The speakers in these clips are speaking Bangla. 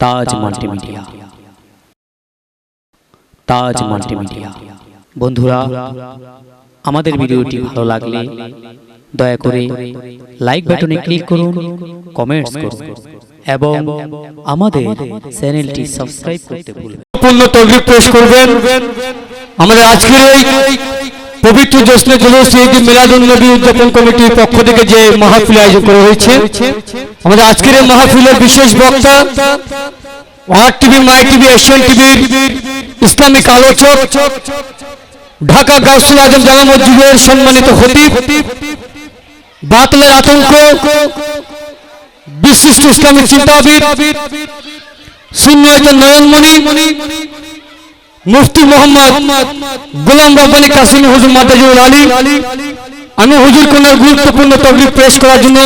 তাজ মাল্টিমিডিয়া। তাজ মাল্টিমিডিয়া। বন্ধুরা, আমাদের ভিডিওটি ভালো লাগলে দয়া করে লাইক বাটনে ক্লিক করুন, কমেন্টস করুন এবং আমাদের চ্যানেলটি সাবস্ক্রাইব করতে ভুলবেন না। পূর্ণ তৌফিক পেশ করবেন। আমাদের আজকের এই পবিত্র জশ্নে জুলুস ঈদ মিলাদুন নবী উদযাপন কমিটির পক্ষ থেকে যে মাহফিল আয়োজন করা হয়েছে, আমাদের আজকের এই মাহফিলের বিশেষ বক্তা আর টিভি, মাই টিভি, এশিয়ান টিভির ইসলামিক আলোচক, ঢাকা গাউসুল আজম জামা মসজিদের সম্মানিত খতিব, বাতিলের আতঙ্ক, বিশিষ্ট ইসলামিক চিন্তাবিদ, সুন্নিয়তের নয়নমণি মুফতি মোহাম্মদ গোলাম রব্বানী কাসিম হুজুর মাদাজুল আলী, আমি হুজুর কোনের গুরুত্বপূর্ণ তকরির পেশ করার জন্য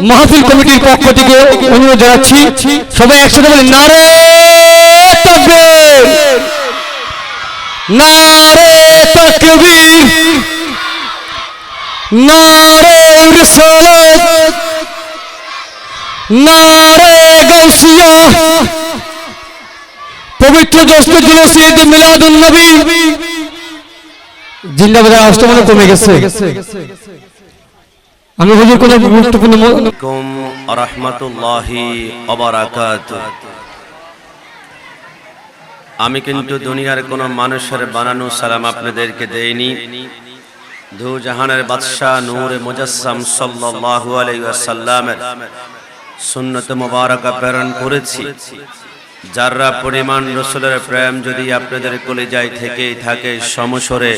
মাহফিল কমিটির পক্ষ থেকে অনুরোধ জানাচ্ছি। সবাই একসাথে বলি নারে তাকবীর, নারে তাকবীর, নারে রিসালাত, নারে গাউসিয়া। পবিত্র জশ্নে জুলুস ঈদ মিলাদুন নবী জিন্দাবাদ। অষ্টম কমে গেছে। আমি হুজুর কোন গুরুত্বপূর্ণ রাহমাতুল্লাহি ওয়া বারাকাতুহু। আমি কিন্তু দুনিয়ার কোন মানুষের বানানো সালাম আপনাদেরকে দেইনি। দু জাহানের বাদশা নূরে মুজাসসাম সাল্লাল্লাহু আলাইহি ওয়াসাল্লামের সুন্নত মুবারাকা প্রেরণ করেছি। যারা পরিমাণ রাসূলের প্রেম যদি আপনাদের কলিজায় থেকে থাকে, সমস্বরে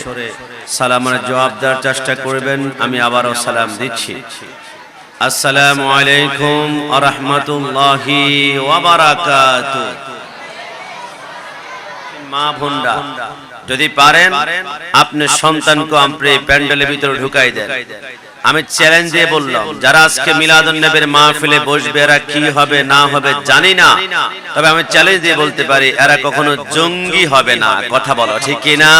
সালামের জবাব দেওয়ার চেষ্টা করবেন। আমি আবারও সালাম দিচ্ছি। আসসালামু আলাইকুম ওয়া রাহমাতুল্লাহি ওয়া বারাকাতুহু। মা বোনরা, যদি পারেন আপনি সন্তানকে আপনি প্যান্ডেলের ভিতরে ঢুকাই দেন। আমি চ্যালেঞ্জ দিয়ে বললাম, যারা আজকে মিলাদুন নবীর মাহফিলে বসবে এরা কি হবে না হবে জানি না, তবে আমি চ্যালেঞ্জ দিয়ে বলতে পারি এরা কখনো জঙ্গি হবে না। কথা বলো ঠিক কি না?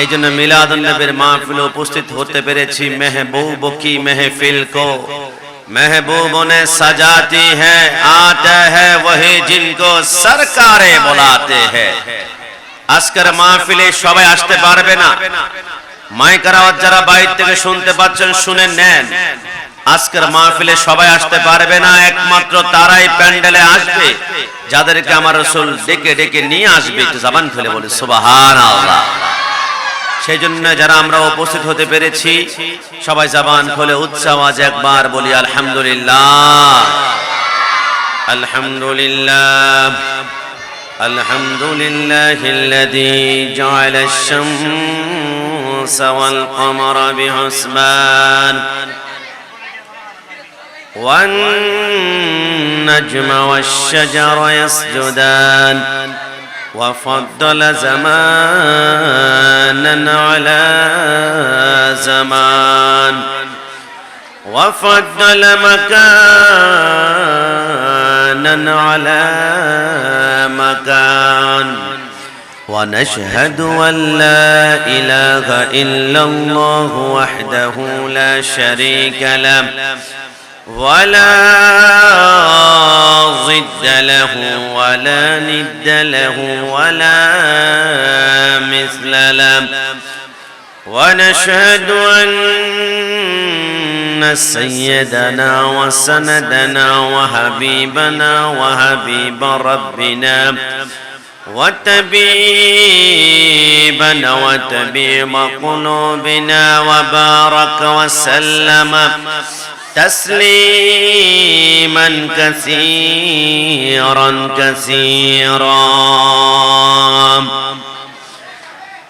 এই জন্য মিলাদুন নবীর মাহফিলে উপস্থিত হতে পেরেছি। মেহবুব কি महफिल को महबूब ने सजाती है, आते हैं वही जिनको सरकारे बुलाते हैं। আজকের মাহফিলে সবাই আসতে পারবে না। মাইকের আওয়াজ যারা বাইরে থেকে শুনতে পাচ্ছেন শুনে নেন। আজকের মাহফিলে সবাই আসতে পারবে না, একমাত্র তারাই প্যান্ডেলে আসবে যাদেরকে আমার রাসূল ডেকে ডেকে নিয়ে আসবে। একটু জবান খুলে বলি সুবহানাল্লাহ। সেই জন্য যারা আমরা উপস্থিত হতে পেরেছি সবাই জবান খুলে উচ্চ আওয়াজে একবার বলি আলহামদুলিল্লাহ, আলহামদুলিল্লাহ, আলহামদুলিল্লাহিল্লাযী জাআলাশ শামসা ওয়াল কমারা বিহুসবান ওয়ান নাজমা ওয়াশ শাজারা ইয়াসজুদান وفضل زمانا على زمان وفضل مكانا على مكان ونشهد أن لا إله إلا الله وحده لا شريك له ولا ضد له ولا ند له ولا مثل له ونشهد أن سيدنا وسندنا وحبيبنا وحبيب ربنا وطبيبنا وطبيب قلوبنا وبارك وسلم تسليما كثيرا كثيرا.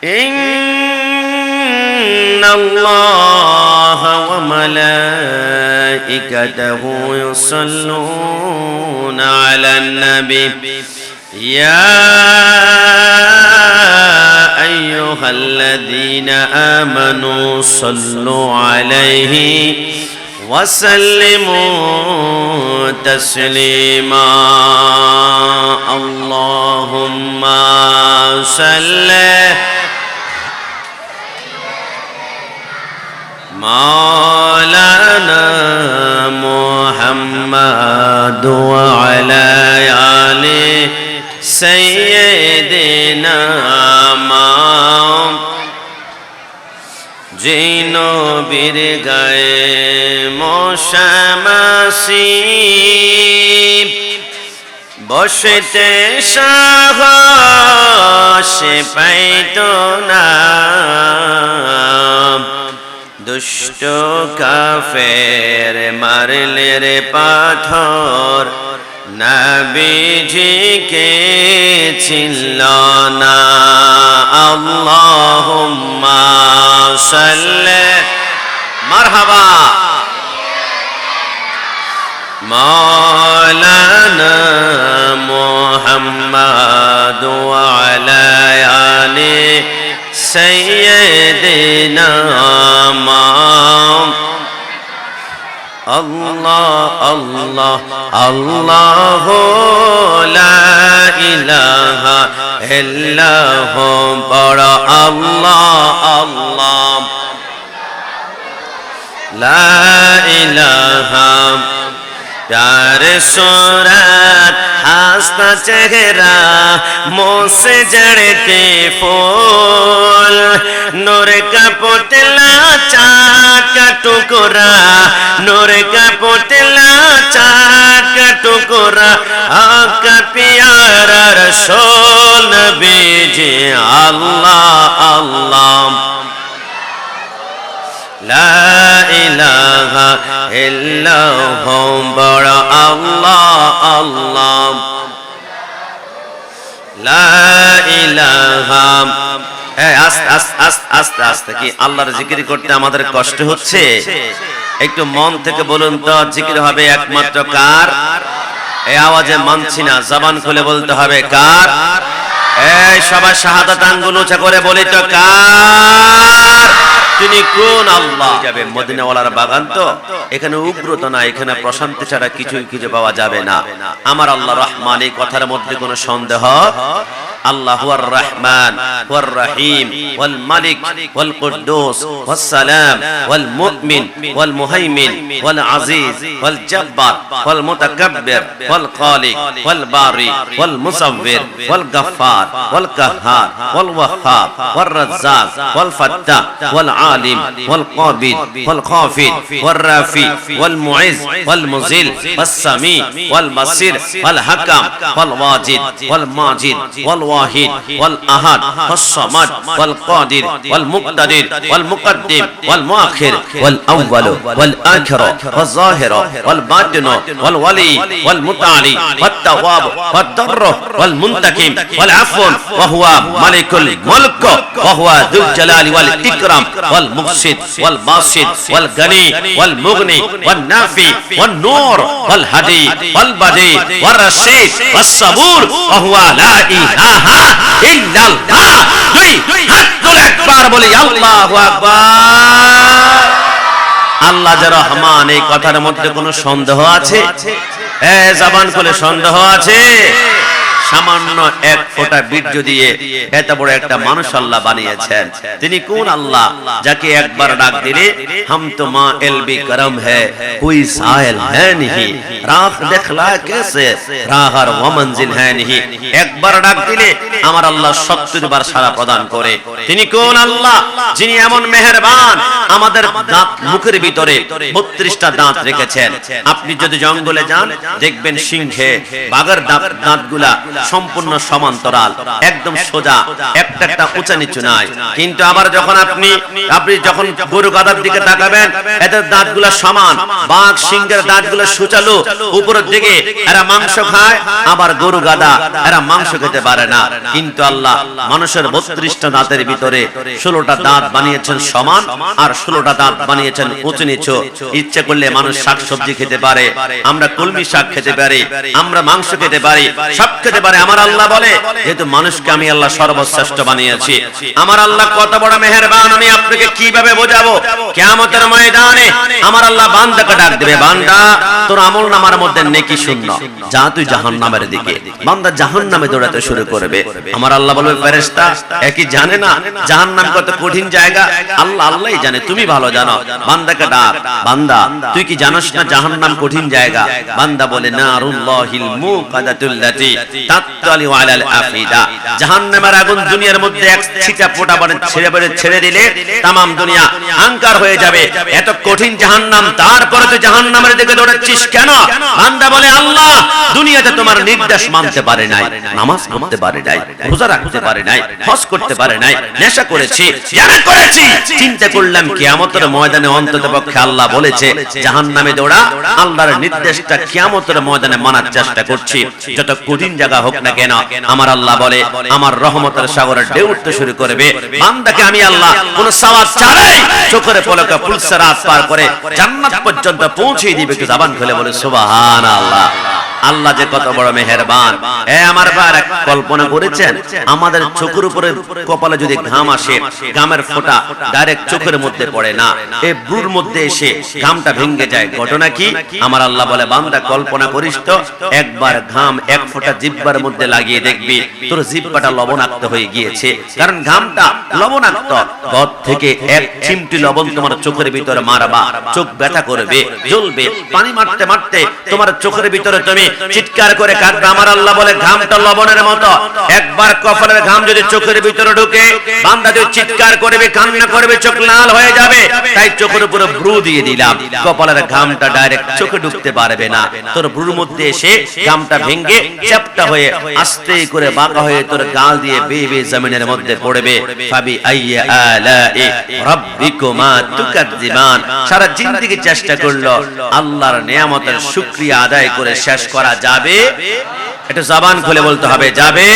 إن الله وملائكته يصلون على النبي يا أيها الذين آمنوا صلوا عليه وسلموا تسليما. اللهم صل مولانا محمد محمد وعلى آل سيدنا জিনো বীর গায়ে মশামাসি বসতে সাহস পাইত না দুষ্ট কাফের মারলে রে পাথর নবীজিকে চিনল না আল্লাহুম্মা সাল্লি মারহাবা মাওলানা মুহাম্মদ ওয়া আলা আলি সাইয়্যিদিনা আল্লাহ আল্লাহ আল্লাহ লা ইলাহা ইল্লাহু বড় আল্লাহ আল্লাহ লা ইলাহা प्यारे सूरत हंसता चेहरा मुँह से जड़ते फूल नूर का पुतला चाँद का टुकड़ा नूर का पुतला चाँद का टुकड़ा आपका प्यारा रसूल नबी जी अल्लाह अल्लाह ला इलाहा इल्लाहु बड़ा अल्लाह अल्लाह ला इलाहा আস্তে আস্তে কি আল্লাহর জিকির করতে আমাদের কষ্ট হচ্ছে একটু মন থেকে বলুন তো জিকির হবে একমাত্র কার এই আওয়াজে মানছি না জবান খুলে বলতে হবে কার এই সবাই শাহাদাত আঙ্গুল উঁচা করে বলি তো কার তিনি কোন আল্লাহ যাবে মদিনাওয়ালার বাগান তো এখানে উগ্রতা না এখানে প্রশান্তি ছাড়া কিছুই খুঁজে পাওয়া যাবে না আমার আল্লাহ রহমান এই কথার মধ্যে কোনো সন্দেহ আল্লাহ হুয়ার রহমান হুয়ার রহিম ওয়াল মালিক ওয়াল কুদ্দুস ওয়াস সালাম ওয়াল মুমিন ওয়াল মুহাইমিন ওয়াল আজিজ ওয়াল জব্বার ওয়াল মুতাকাব্বির ওয়াল খালিক ওয়াল বারি ওয়াল মুসাওবির ওয়াল গফফার ওয়াল কাহ্হার ওয়াল ওয়াহ্হাব ওয়ার রাজ্জাক ওয়াল ফাত্তাহ ওয়াল عالم والقابض والخافض والرافع والمعز والمذل والسميع والبصير والحكم والواجد والماجد والواحد والأحد والصمد والقادر والمقتدر والمقدم والمؤخر والأول والآخر والظاهر والباطن والولي والمتعالي والتواب والضر والمنتقم والعفو وهو ملك الملك وهو ذو الجلال والإكرام والمقسط والباسط والغني والمغني والنافي والنور والهدي والبدي والرشيد والصبور وهو لا إله إلا الله দুই হাত তুলে একবার বলি আল্লাহু আকবার আল্লাহ যে রহমান এই কথার মধ্যে কোনো সন্দেহ আছে জবান খুলে সন্দেহ আছে সামান্য এক ফোঁটা বীর্য দিয়ে এত বড় একটা মানুষ আল্লাহ বানিয়েছেন তিনি কোন আল্লাহ যাকে একবার ডাক দিলে हम तो माइल भी करम है कोई साइल है नहीं राह देखला कैसे राहर व मंजिल है नहीं একবার ডাক দিলে আমার আল্লাহ 70 বার সাড়া প্রদান করে তিনি কোন আল্লাহ যিনি এমন মেহেরবান আমাদের দাঁত মুখের ভিতরে 32টা দাঁত রেখেছেন আপনি যদি জঙ্গলে যান দেখবেন সিংহে বাঘের দাঁতগুলা সম্পূর্ণ সমান্তরাল একদম সোজা একটা একটা উঁচা নিচু নাই কিন্তু আবার যখন আপনি যখন গরু গাধার দিকে তাকাবেন এদের দাঁতগুলো সমান বাঘ সিংহের দাঁতগুলো সুচালু উপরের দিকে এরা মাংস খায় আবার গরু গাধা এরা মাংস খেতে পারে না কিন্তু আল্লাহ মানুষের 32টা দাঁতের ভিতরে 16টা দাঁত বানিয়েছেন সমান আর 16টা দাঁত বানিয়েছেন উঁচু নিচু ইচ্ছে করলে মানুষ শাকসবজি খেতে পারে আমরা কলমি শাক খেতে পারি আমরা মাংস খেতে পারি সব খেতে পারি পারে। আমার আল্লাহ বলে যেহেতু মানুষকে আমি আল্লাহ সর্বশ্রেষ্ঠ বানিয়েছি, আমার আল্লাহ কত বড় মেহেরবান আমি আপনাকে কিভাবে বোঝাবো। কিয়ামতের ময়দানে আমার আল্লাহ বান্দাকে ডাক দেবে, বান্দা তোর আমলনামার মধ্যে নেকি শূন্য, যা তুই জাহান্নামের দিকে। বান্দা জাহান্নামে দৌড়াতে শুরু করবে। আমার আল্লাহ বলবে, ফেরেশতা একই জানে না জাহান্নাম কত কঠিন জায়গা? আল্লাহ আল্লাহই জানে, তুমি ভালো জানো। বান্দাকে ডাক, বান্দা তুই কি জানোস না জাহান্নাম কঠিন জায়গা? বান্দা বলে, নারুল্লাহিল মুকাদাতুল্লাতি তাত্তালি আলাল আফিদা। জাহান্নামের আগুন দুনিয়ার মধ্যে এক ছিটা ফোঁটা মানে ছেড়ে দিলে तमाम দুনিয়া আঙ্কার হয়ে যাবে। এত কঠিন জাহান্নাম, তারপরে তুই জাহান্নামের দিকে দৌড়াচ্ছিস কেন? বান্দা বলে, আল্লাহ দুনিয়াতে তোমার নির্দেশ মানতে পারে নাই, নামাজ পড়তে পারে নাই, রোজা রাখতে পারে নাই, হজ করতে পারে নাই, নেশা করেছি, জিনা করেছি। চিন্তা করলাম কিয়ামতের ময়দানে অন্ততপক্ষে আল্লাহ বলেছে জাহান্নামে দৌড়া, আল্লাহর নির্দেশটা কিয়ামতের ময়দানে মানার চেষ্টা করছি। যত কঠিন জায়গা হোক না কেন, আমার আল্লাহ বলে আমার রহমতের সাগরে ঢেউ উঠতে শুরু করবে। বান্দাকে আমি আল্লাহ কোন সওয়াব ছাড়াই চোখের পলকে পুলসিরাত পার করে জান্নাত পর্যন্ত পৌঁছে দিবে। কি জবান খুলে বলে সুবহানাল্লাহ। আল্লাহ যে কত বড় মেহেরবান। আমার ভাই কল্পনা করেছেন আমাদের চোখের উপরে কপালে যদি ঘাম আসে, ঘামের ফোঁটা ডাইরেক্ট চোখের মধ্যে পড়ে না, এই ব্রুর মধ্যে এসে ঘামটা ভেঙে যায়। ঘটনা কি? আমার আল্লাহ বলে, বান্দা কল্পনা করিস তো একবার ঘাম এক ফোঁটা জিহ্বার মধ্যে লাগিয়ে দেখবি তোর জিহ্বাটা লবণাক্ত হয়ে গিয়েছে। কারণ ঘামটা লবণাক্ত। গদ থেকে এক চিমটি লবণ তোমার চোখের ভিতরে মারবা, চোখ ব্যথা করবে, জ্বলবে। পানি মারতে মারতে তোমার চোখের ভিতরে তুমি চিৎকার করে কাঁদবে। আমার আল্লাহ বলে ঘামটা লবণের মতো, একবার কপালের ঘাম যদি চোখের ভিতরে ঢুকে, বান্দা যদি চিৎকার করবে, কান্না করবে, চোখ লাল হয়ে যাবে। তাই চোখের উপরে ব্রু দিয়ে দিলাম, কপালের ঘামটা ডাইরেক্ট চোখে ঢুকতে পারবে না। তোর ব্রুর মধ্যে এসে ঘামটা ভেঙে চ্যাপ্টা হয়ে আস্তে করে বাঁকা হয়ে তোর গাল দিয়ে বেয়ে বেয়ে জমিনের মধ্যে পড়বে। ফাবি আইয়া আলাই রাব্বিকুমা তুকাজ্জিবান। সারা জিন্দেগি চেষ্টা করলো আল্লাহর নিয়ামতের শুকরিয়া আদায় করে শেষ করা যাবে? একটু জবান খুলে বলতে হবে যাবে।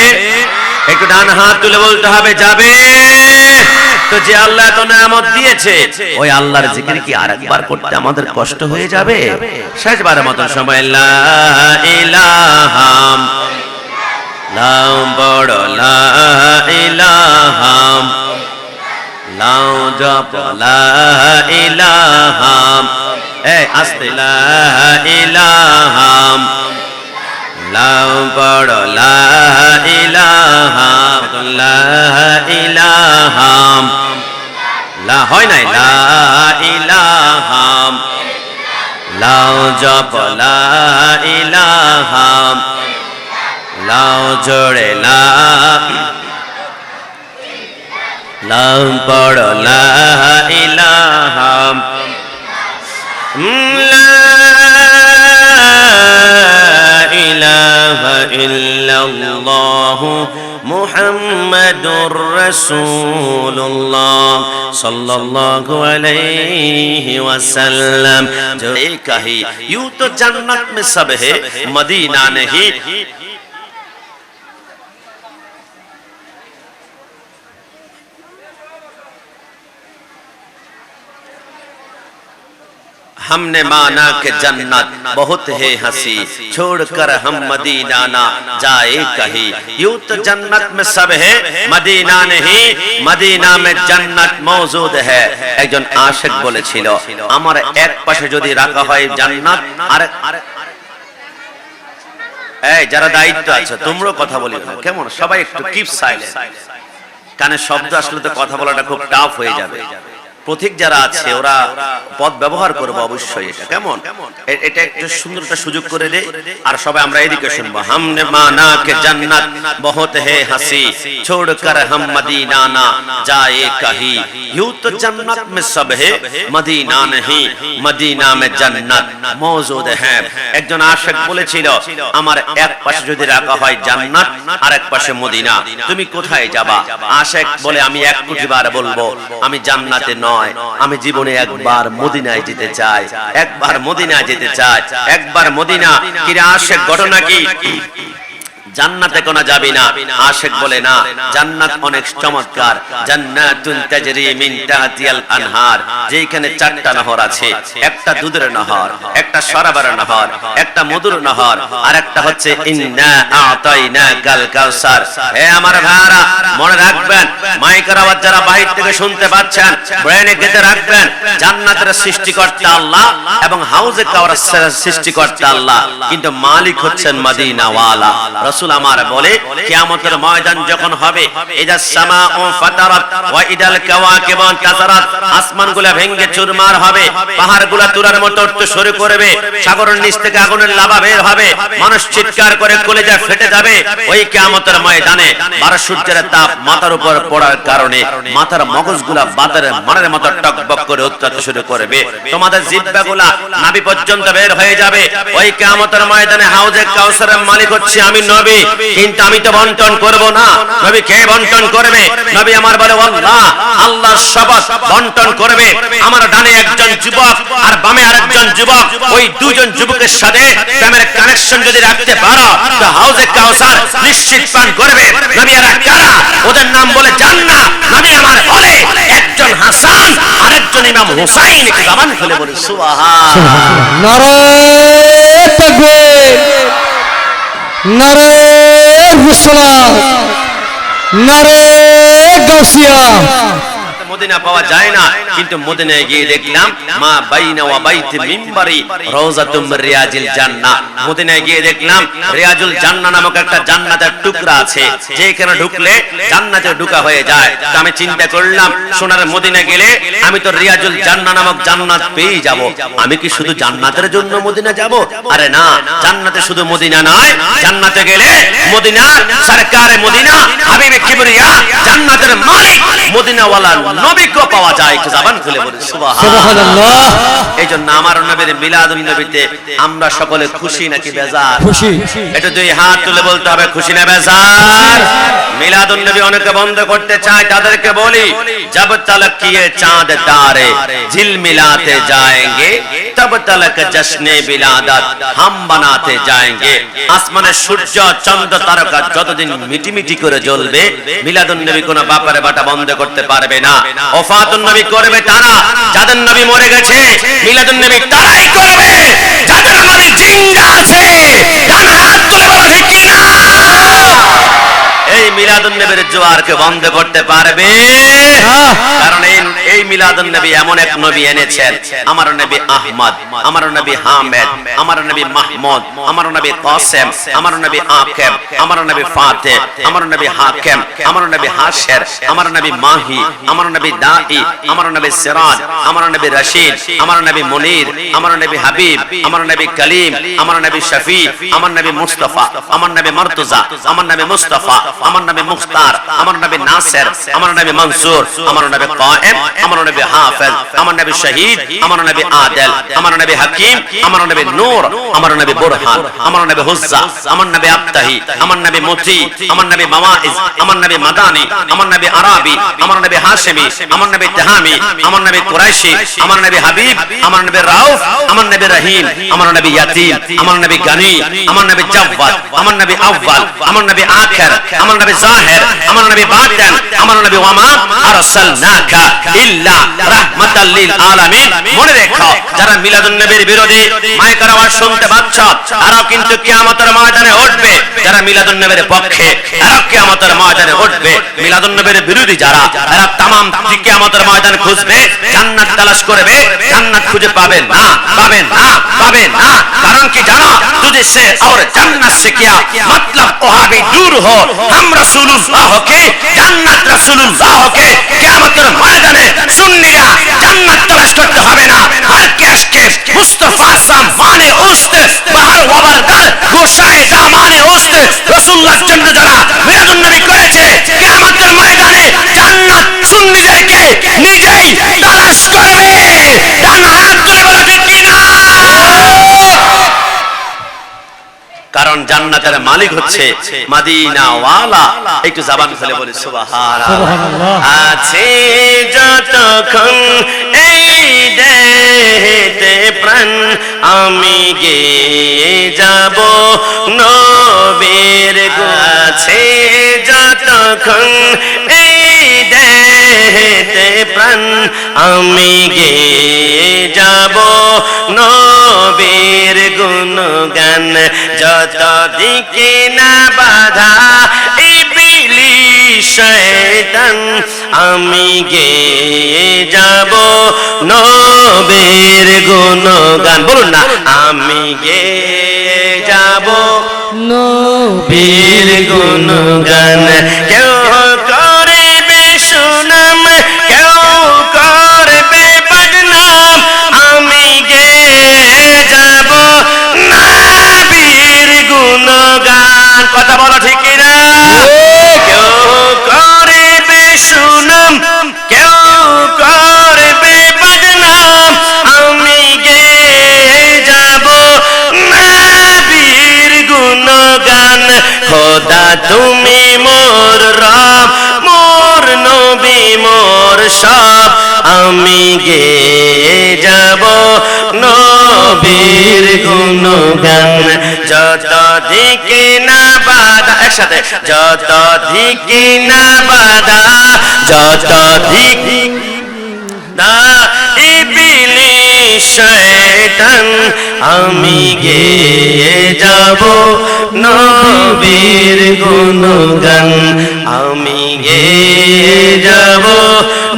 একটু ডান হাত তুলে বলতে হবে যাবে। তো যে আল্লাহ এত নিয়ামত দিয়েছে, ওই আল্লাহর জিকির কি আরেকবার করতে আমাদের কষ্ট হয়ে যাবে? শেষবারের মতো সময় লা ইলাহা লাউ বড় লা ইলাহা লাউ জপ লা ইলাহা আস্তে লা ইলাহা লাউ বড় লা ইলাহা লা ইলাহা লা হয় নাই লা ইলাহা লাউ জপ লা ইলাহা লাউ জোড়ে লা লাউ বড় লা ইলাহা লা ইলাহা ইল্লাল্লাহ মুহাম্মাদুর রাসূলুল্লাহ सल्लल्लाहु अलैहि वसल्लम। जो एक ही यूं तो जन्नत में सब है, मदीना नहीं। हमने माना कि जन्नत बहुत है हंसी, छोड़कर हम मदीना ना जाए कहीं। यूं तो जन्नत में सब है, मदीना नहीं, मदीना में जन्नत मौजूद है। একজন আশিক বলেছিল আমার এক পাশে যদি রাখা হয় জান্নাত, আর এই যারা দায়িত্ব আছে তোমরা কথা বলি না কেমন, সবাই একটু কিপ সাইলেন্ট। কানে শব্দ আসলে তো কথা বলাটা খুব টাফ হয়ে যাবে। পথিক যারা আছে ওরা পদ ব্যবহার করবে অবশ্যই। এটা কেমন, এটা একটু সুন্দর একটা সুযোগ করে দে। আর সবাই আমরা এদিকে শুনবো। हमने माना कि जन्नत बहुत है हंसी, छोड़कर हम मदीना ना जाए कहीं। यूं तो जन्नत में सब है, मदीना नहीं, मदीना में जन्नत मौजूद है। একজন আশিক বলেছিল আমার এক পাশে যদি রাখা হয় জান্নাত আর এক পাশে মদিনা, তুমি কোথায় যাবা? আশিক বলে আমি এক কোটি বার বলবো আমি জান্নাতে নয়, আমি জীবনে একবার মদিনায় যেতে চাই, একবার মদিনায় যেতে চাই, একবার মদিনা। কি আশিক ঘটনা কি? জান্নাতে কোনা যাবি না। আশিক বলে না, জান্নাত অনেক চমৎকার। জান্নাতুন তাজরি মিন তাহতিহাল আনহার, যেখানে 4টা নহর আছে, একটা দুধের নহর, একটা শরাবের নহর, একটা মধুর নহর, আর একটা হচ্ছে ইন্না আতাইনাকাল কাউসার। হে আমার ভাইরা, মনে রাখবেন, মাইকের আওয়াজ যারা বাহির থেকে শুনতে পাচ্ছেন, ব্রেনে গেঁথে রাখবেন, জান্নাতের সৃষ্টিকর্তা আল্লাহ এবং হাউজে কাউসারের সৃষ্টিকর্তা আল্লাহ, কিন্তু মালিক হচ্ছেন মদিনাওয়ালা। রাসূল আমার বলে, কিয়ামতের ময়দান যখন হবে, ইদাস সামাউ ফাতারাত ওয়া ইদাল কাওয়াকিবু তাসারাত, আসমানগুলো ভেঙে চুরমার হবে, পাহাড়গুলো তুলার মতো উঠতে শুরু করবে, সাগরের নিচ থেকে আগুনের লাভা বের হবে, মানুষ চিৎকার করে কলিজা ফেটে যাবে। ওই কিয়ামতের ময়দানে 12 সূর্যের তাপ মাথার উপর পড়ার কারণে মাথার মগজগুলা বাতারের মানের মতো টকবক করে উত্তাতে শুরু করবে, তোমাদের জিহ্বাগুলা নাভি পর্যন্ত বের হয়ে যাবে। ওই কিয়ামতের ময়দানে হাউজে কাউসারের মালিক হচ্ছে আমি নবী, কিন্তু আমি তো বন্টন করব না। নবী কে বন্টন করবে? নবী আমার বলে আল্লাহ, আল্লাহর শপথ, বন্টন করবে আমার ডানে একজন যুবক আর বামে আরেকজন যুবক। ওই দুজন যুবকের সাথে প্রেমের কানেকশন যদি রাখতে পারো, তো হাউজে কাউসার নিশ্চিত পান করবে। নবী এরা কারা? ওদের নাম বলে জান্নাত। নবী আমার বলে একজন হাসান আর একজন ইমাম হুসাইন। একটু জবান খুলে বলি সুবহান। নারে তাকবীর, নারে রিসালাত, নারে গাউসিয়া। মদিনা পাওয়া যায় না, কিন্তু মদিনায় গিয়ে দেখলাম মা বাইনা ওয়া বাইতি মিম্বারি রওজাতুম মির রিয়াজিল জান্নাহ। মদিনায় গিয়ে দেখলাম রিয়াজুল জান্নাহ নামক একটা জান্নাতের টুকরা আছে, যেখানে ঢুকলে জান্নাতে ঢোকা হয়ে যায়। তো আমি চিন্তা করলাম, সোনার মদিনা গেলে আমি তো রিয়াজুল জান্নাহ নামক জান্নাত পেয়ে যাব। আমি কি শুধু জান্নাতের জন্য মদিনা যাব? আরে না, জান্নাতে শুধু মদিনা নয়, জান্নাতে গেলে মদিনা সরকারে মদিনা হাবিবে কিবরিয়া জান্নাতের মালিক মদিনাওয়ালা নবীকে পাওয়া যায়। একটু জবান খুলে বলি সুবহানাল্লাহ। এইজন্য আমার নবীর মিলাদুন নবীতে আমরা সকলে খুশি নাকি বেজার? খুশি। এটা দুই হাত তুলে বলতে হবে, খুশি না বেজার? মিলাদুন নবী অনেকে বন্ধ করতে চায়, তাদেরকে বলি, জব তলক কিয়ে চাঁদ তারে ঝিলমিলাতে যাएंगे तब तलक जश्ने बिलादत हम बनाते जाएंगे। আসমানের সূর্য চন্দ্র তারকা যতদিন মিটিমিটি করে জ্বলবে, মিলাদুন নবী কোন ব্যাপারে বাটা বন্ধ করতে পারবে না। ওফাতুন নবী করবে তারা যাদের নবী মরে গেছে, মিলাদুন নবী তারাই করবে যাদের নবী জিন্দা আছে। ডান হাত তুলে বলো ঠিক কি না? এই মিলাদুন নবীর জোয়ারকে বন্ধ করতে পারবে? কারণ এই মিলাদুন নবী এমন এক নবী এনেছেন, আমার নবী আহমদ, আমার নবী হামিদ, আমার নবী মাহমুদ, আমার নবী কাসেম, আমার নবী আকিব, আমার নবী ফাতিহ, আমার নবী হাকিম, আমার নবী হাশির, আমার নবী মাহি, আমার নবী দাঈ, আমার নবী সিরাজ, আমার নবী রশিদ, আমার নবী মুনির, আমার নবী হাবিব, আমার নবী কলিম, আমার নবী শফি, আমার নবী মুস্তাফা, আমার নবী মুর্তজা, আমার নবী মুস্তাফা, আমার নবী মুখতার, আমার নবী নাসির, আমার নবী মনসুর, আমার নবী কায়েম, আমার নবী হাফেজ, আমার নবী শহীদ, আমার নবী আদিল, আমার নবী হাকিম, আমার নবী নূর, আমার নবী বুরহান, আমার নবী হুজ্জা, আমার নবী আবতাহি, আমার নবী মুতি, আমার নবী মাওয়াইজ, আমার নবী মাদানী, আমার নবী আরাবি, আমার নবী হাশিমি, আমার নবী তাহামি, আমার নবী কুরাইশি, আমার নবী হাবিব, আমার নবী রাউফ, আমার নবী রহিম, আমার নবী ইয়াতিম, আমার নবী গানি, আমার নবী জাওয়াদ, আমার নবী আউয়াল, আমার নবী আখির, আমার নবী জাহির, আমার নবী বাতিন, আমার নবী ওয়ামা আরসালনাকা ইল্লা রাহমাতাল লিল আলামিন। মনে রেখো, যারা মিলাদুন নবীর বিরোধী মাইকের আওয়াজ শুনতে পাচ্ছ, তারাও কিন্তু কিয়ামতের ময়দানে উঠবে। যারা মিলাদুন নবীর পক্ষে, তারাও কিয়ামতের ময়দানে উঠবে। মিলাদুন নবীর বিরোধী যারা, তারা तमाम কিয়ামতের ময়দান খুঁজবে, জান্নাত তালাশ করবে, জান্নাত খুঁজে পাবে না, পাবে না, পাবে না। কারণ কি জানো? तुझे से और जन्नत से क्या मतलब, वहां भी दूर हो। हम रसूलुल्लाह के जन्नत रसूलुल्लाह के কিয়ামতের ময়দানে সুন্নিরা জান্নাত তালাশ করতে হবে না। हर कैश के मुस्तफा सामाने उस्त बाहर वबरदार गोशाए दामाने उस्त রাসূলুল্লাহর জন্য যারা মিলাদুন নবী করেছে, কিয়ামতের ময়দানে জান্নাত সুন্নিদেরকে নিজেই তালাশ করবে। ডান হাত তুলে বলো ঠিক কি না? কারণ জান্নাতের মালিক হচ্ছে মদিনাওয়ালা। একটু জবান খুলে বলি সুবহানাল্লাহ। আছে যতক্ষণ এই দেহেতে প্রাণ, আমি গেয়ে যাব নবীর গুণ। যখন এই দেহেতে প্রাণ আমি গেয়ে যাব নবীর গুণগান যত দিকে না বাধা ইবলিস শয়তান আমি গেয়ে যাব নবীর গুণগান বলুন না আমি গেয়ে যাব নবীর গুণগান কেউ করবে সুনাম কেউ করবে বদনাম আমি গেয়ে যাব নবীর গুণগান কথা বলো ঠিক না কেউ করবে সুনাম কেউ করবে বদনাম আমি গেয়ে যাব নবীর গুণগান খোদা তুমি মোর রব মোর নবী মোর সব আমি গেয়ে যাব নবীর গুণগান যত দিকে না বাধা একসাথে যত দিকে না বাধা যত দিকে না ইবলিস শয়তান আমি গেয়ে যাব নবীর গুণগান আমি গেয়ে যাব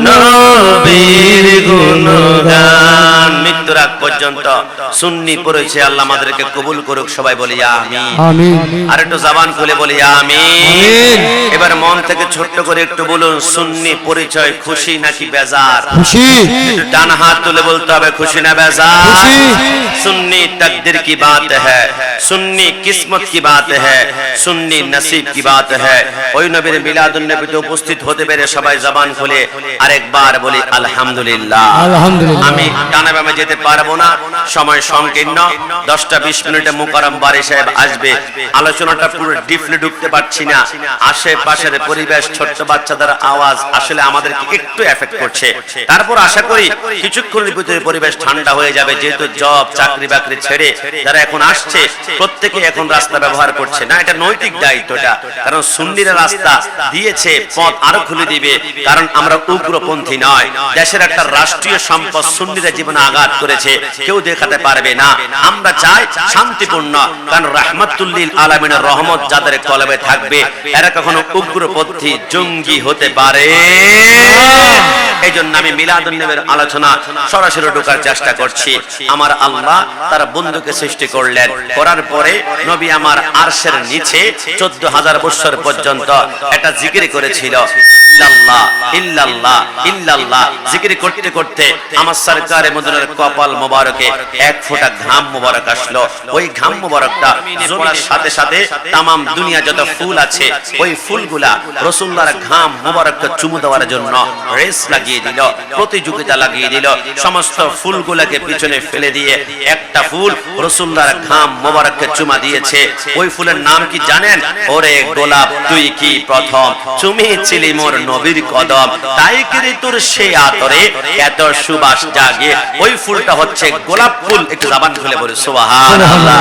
নবীর গুণগান মৃত্যুর আগ পর্যন্ত সুন্নি পড়েছে আল্লাহ আমাদেরকে কবুল করুক সবাই বলি আমিন আমিন আর একটু জবান খুলে বলি আমিন এবার মন থেকে ছোট্ট করে একটু বলুন সুন্নি পরিচয় খুশি নাকি বেজার খুশি একটু ডান হাত তুলে বলতে হবে খুশি না বেজার খুশি सुन्नी तकदीर की बात है सुन्नी किस्मत की बात है सुन्नी नसीब की बात है ওই নবীর মিলাদুন নবীতে উপস্থিত হতে পেরে সবাই জবান খুলে আরেকবার বলি আলহামদুলিল্লাহ আলহামদুলিল্লাহ আমি ডানে বামে যেতে পারবো না সময় সংকীর্ণ 10-20 মিনিটে মুকাররম বারি সাহেব আসবে আলোচনাটা পুরো ডিপলি ঢুকতে পারছি না আশেপাশের পরিবেশ ছোট বাচ্চাদের আওয়াজ আসলে আমাদেরকে একটু এফেক্ট করছে তারপর আশা করি কিছুক্ষণের ভিতরে পরিবেশ ঠান্ডা হয়ে যাবে যেহেতু জব চাকরি বাকরি ছেড়ে যারা এখন আসছে প্রত্যেকে এখন রাস্তা ব্যবহার করছে না এটা নৈতিক দায়িত্ব এটা কারণ সুন্নিরা রাস্তা দিয়েছে পথ আরো খুলে দিবে কারণ আমরা উগ্রপন্থী নয় দেশের একটা রাষ্ট্রীয় সম্পদ সুন্নিরা জীবনে আঘাত করেছে কেউ দেখাতে পারবে না আমরা চাই শান্তিপূর্ণ কারণ রাহমাতুল লিল আলামিনের রহমত যাদের কলবে থাকবে এরা কখনো উগ্রপন্থী জঙ্গি হতে পারে এইজন্য আমি মিলাদুন নবীর আলোচনা সরাসরি ঢোকার চেষ্টা করছি আমার আল্লাহ তার বন্ধুকে সৃষ্টি করলেন করার পরে নবী আমার আরশের নিচে 14000 বছর পর্যন্ত একটা জিকির করেছিল ইল্লাল্লাহ ইল্লাল্লাহ ইল্লাল্লাহ জিকির করতে করতে আমার সরকারে মদিনার কপাল মোবারকে এক ফোঁটা ঘাম মোবারক আসলো ওই ঘাম মোবারকটা পড়ার সাথে সাথে तमाम দুনিয়া যত ফুল আছে ওই ফুলগুলা রাসূলুল্লাহর ঘাম মোবারককে চুমু দেওয়ার জন্য রেস লাগিয়ে দিল প্রতিযোগিতা লাগিয়ে দিল সমস্ত ফুলগুলোকে পিছনে ফেলে দিয়ে একটা ফুল রাসূলুল্লাহর ঘাম মোবারককে চুমা দিয়েছে ওই ফুলের নাম কি জানেন ওরে গোলাপ তুই কি প্রথম চুমিয়েছিলি মোর নবীর কদম তাই কি তোর সেই আতরে এত সুবাস জাগে ওই ফুলটা হচ্ছে গোলাপ ফুল একটু জবান খুলে বলি সুবহানাল্লাহ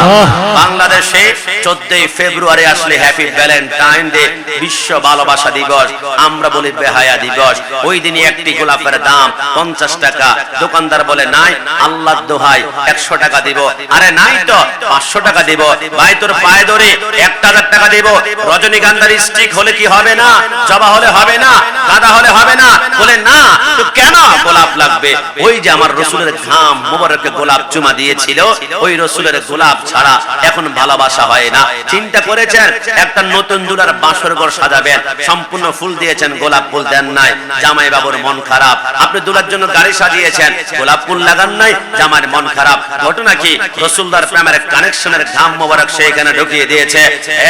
বাংলাদেশে 14 ফেব্রুয়ারি আসলে হ্যাপি ভ্যালেন্টাইন ডে বিশ্ব ভালোবাসা দিবস আমরা বলি বেহায়া দিবস ওই দিনই একটি গোলাপের দাম 50 টাকা দোকানদার বলে নাই আল্লাহর দোহাই 100 টাকা দিব আরে নাই তো 500 টাকা দিব ভাই তোর পায়ে ধরে 1000 টাকা দিব রজনীগন্ধার স্টিক হলে কি হবে না জবা হলে হবে না গাঁদা হলে হবে না বলে না তো কেন গোলাপ লাগবে ওই যে আমার রাসূলের ঘাম মোবারকে গোলাপ চুমা দিয়েছিল ওই রাসূলের গোলাপ ছাড়া এখন ভালোবাসা হয় না চিন্তা করেছেন একটা নতুন দুলার বাসর ঘর সাজাবেন সম্পূর্ণ ফুল দিয়েছেন গোলাপ ফুল দেন নাই জামাই বাবুর মন খারাপ আপনি দুলার জন্য গাড়ি সাজিয়েছেন গোলাপ ফুল লাগান নাই জামাইয়ের মন খারাপ ঘটনা কি রাসূলুল্লাহর প্রেমের কানেকশনের ঘাম মোবারক সেখানে ঢুকিয়ে দিয়েছে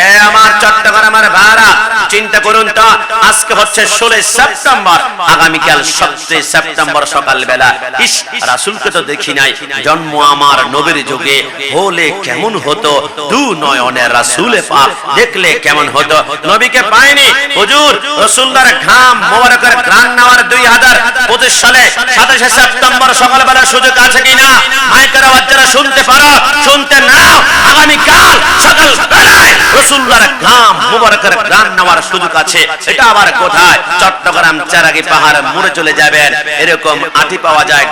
এ আমার চট্টগ্রামের ভাড়া চিন্তা করুন তো আজকে হচ্ছে 16 সেপ্টেম্বর আগামীকাল 17 সেপ্টেম্বর সকাল বেলা ইস রাসূলকে তো দেখি নাই জন্ম আমার নবীর যুগে হলে কেমন হতো দু নয়নের রাসূলে পাক দেখলে কেমন হতো নবীকে পাইনি হুজুর রাসূলুল্লাহর ঘাম মোবারকের ঘ্রাণ নেওয়ার 2025 সালে 27 সেপ্টেম্বর সকাল বেলা সুযোগ আছে কিনা মাইকের আওয়াজ যারা শুনতে পারো শুনতে নাও আগামীকাল সকাল বেলায় রাসূলুল্লাহর ঘাম মুবারকের ঘ্রাণ নেওয়ার সুযোগ আছে। এটা আবার কোথায়? চট্টগ্রাম চারাগি পাহাড় মুড়ে চলে যাবেন, এরকম আটি পাওয়া যায়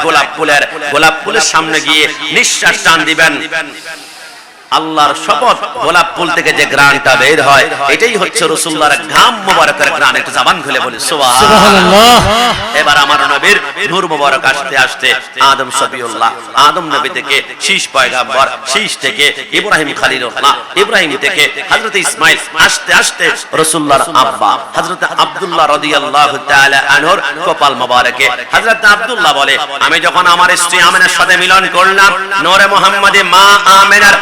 গোলাপ ফুলের সামনে গিয়ে নিঃশ্বাস টান দিবেন, আল্লাহর শপথ গোলাপ ফুল থেকে যে ঘ্রাণটা বের হয় এটাই হচ্ছে রাসূলুল্লাহর ঘাম মুবারকের ঘ্রাণ। একটু জবান খুলে বলি সুবহানাল্লাহ। এবার আমার নবীর নূর মুবারক আসতে আসতে আদম শফিউল্লাহ, আদম নবী থেকে শীষ পয়গম্বর, শীষ থেকে ইব্রাহিম খলিলুল্লাহ, ইব্রাহিম থেকে হযরত ইসমাঈল, আসতে আসতে রাসূলুল্লাহর আব্বা হযরত আব্দুল্লাহ রাদিয়াল্লাহু তাআলা আনহুর কপাল মুবারকে হযরত আব্দুল্লাহ বলে, আমি যখন আমার স্ত্রী আমেনার সাথে মিলন করলাম, নূরে মুহাম্মাদী মা আমেনার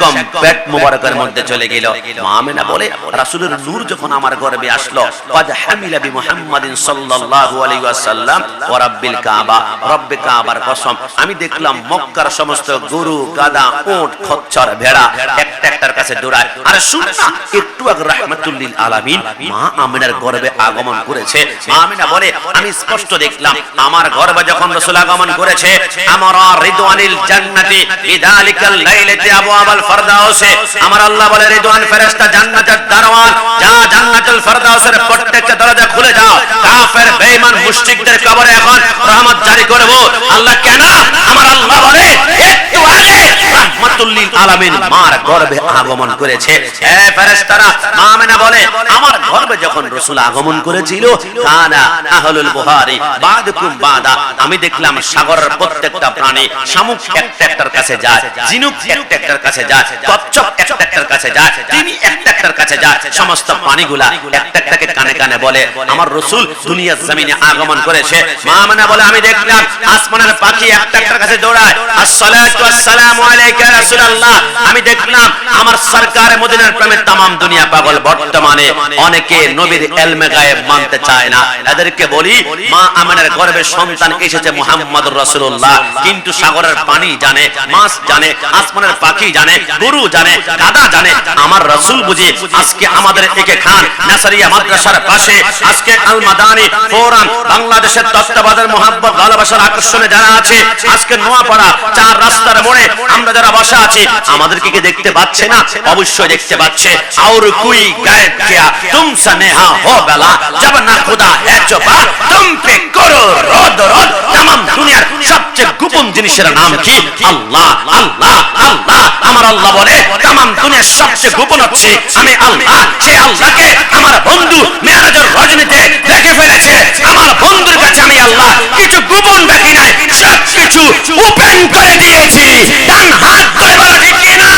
কম পেট মুবারকের মধ্যে চলে গেল। মা আমেনা বলে, রাসূলের নূর যখন আমার গর্ভে আসলো, قد حمل بمحمد صلى الله عليه وسلم ورب الكعبه, রব্বে কাবার কসম, আমি দেখলাম মক্কার সমস্ত গরু, গাধা, উট, খচ্চর, ভেড়া একটা একটার কাছে দৌড়ায়। আর শুন না, একটু আগে রাহমাতুল লিল আলামিন মা আমেনার গর্ভে আগমন করেছে। মা আমেনা বলে, আমি স্পষ্ট দেখলাম আমার গর্ভে যখন রাসূল আগমন করেছে, আমরা রিদওয়ানিল জান্নাতি বিযালিকাল লাইলাতি আবওয়াব ফরদাউসে, আমার আল্লাহ বলে, রিদওয়ান ফেরেশতা জান্নাতের দারওয়ান, যা জান্নাতুল ফরদাউসের প্রত্যেকটা দরজা খুলে দাও, কাফের বেঈমান মুশরিকদের কবরে এখন রহমত জারি করব। আল্লাহ কেন? আমার আল্লাহ বলে, একটু আগে রাহমাতুল লিল আলামিন মার গর্ভে আগমন করেছে। হে ফেরেশতারা, মা আমেনা বলে, আমার গর্ভে যখন রাসূল আগমন করেছিল, কানা আহলুল বুহারি বাদকুম বাদা, আমি দেখলাম সাগরের প্রত্যেকটা প্রাণী, শামুক একটা একটার কাছে যায়, জিনুক একটা একটার কাছে যায়, কচ্ছপ একটা একটার কাছে যায়, তিনি একটা একটার কাছে যায়, সমস্ত প্রাণীগুলা একটা একটাকে কানে কানে বলে, আমার রাসূল দুনিয়ার জমিনে আগমন করেছে। মা আমেনা বলে, আমি দেখলাম আসমানের পাখি একটা একটার কাছে দৌড়ায়, আসসালাতু ওয়াসসালামু আলাইকা ইয়া রাসূলুল্লাহ, আমি দেখলাম আমার সরকার মদিনার প্রেমে तमाम দুনিয়া পাগল। বর্তমানে অনেকে নবীর ইলমে গায়েব মানতে চায় না, এদেরকে বলি, মা আমেনার গর্ভে সন্তান এসেছে মুহাম্মদুর রাসূলুল্লাহ, কিন্তু সাগরের পানি জানে, মাছ জানে, আসমানের পাখি জানে, গরু জানে, গাধা জানে, আমার রাসূল বুঝি আজকে আমাদের একে খান নাসারিয়া মাদ্রাসার পাশে, আজকে আল মাদানী ফোরাম, বাংলাদেশের তত্ত্বাবধানের মোহাব্বত ভালোবাসার আকর্ষণে যারা আছে, আজকে নোয়াপাড়া চার রাস্তার মোড়ে আমরা যারা বসা আছি, আমাদেরকে কি দেখতে পাচ্ছে না? অবশ্যই দেখতে পাচ্ছে। और कोई गायब किया तुमसे नेहा हो बेला, जब ना खुदा है चुपा तुम पे करो रोद रोद। तमाम दुनियार সবচেয়ে গোপন জিনিসের নাম কি? আল্লাহ, আল্লাহ, আল্লাহ। আমার আল্লাহ বলে, तमाम দুনিয়ার সবচেয়ে গোপন হচ্ছে আমি আল্লাহ। সেই আল্লাহকে আমার বন্ধু মেরাজের রজনীতে দেখে ফেলেছে। আমার বন্ধুর কাছে আমি আল্লাহ কিছু গোপন রাখি নাই, সব কিছু ওপেন করে দিয়েছি। ডান হাত ধরে বলা ঠিক কি না?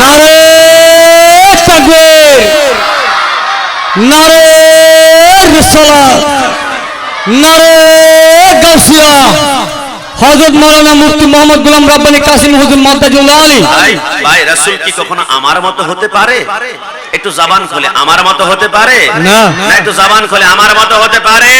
নারে তাকবীর, নারে রিসালাত, নারে গাউসিয়া, হযরত মাওলানা মুফতি মোহাম্মদ গোলাম রাব্বানী কাসিম হুজুর মাদ্দাজুল্লাহ আলী। ভাই, রাসূল কি কখনো আমার মতো হতে পারে? একটু জবান খুলে, আমার মতো হতে পারে না? একটু জবান খুলে, আমার মতো হতে পারে?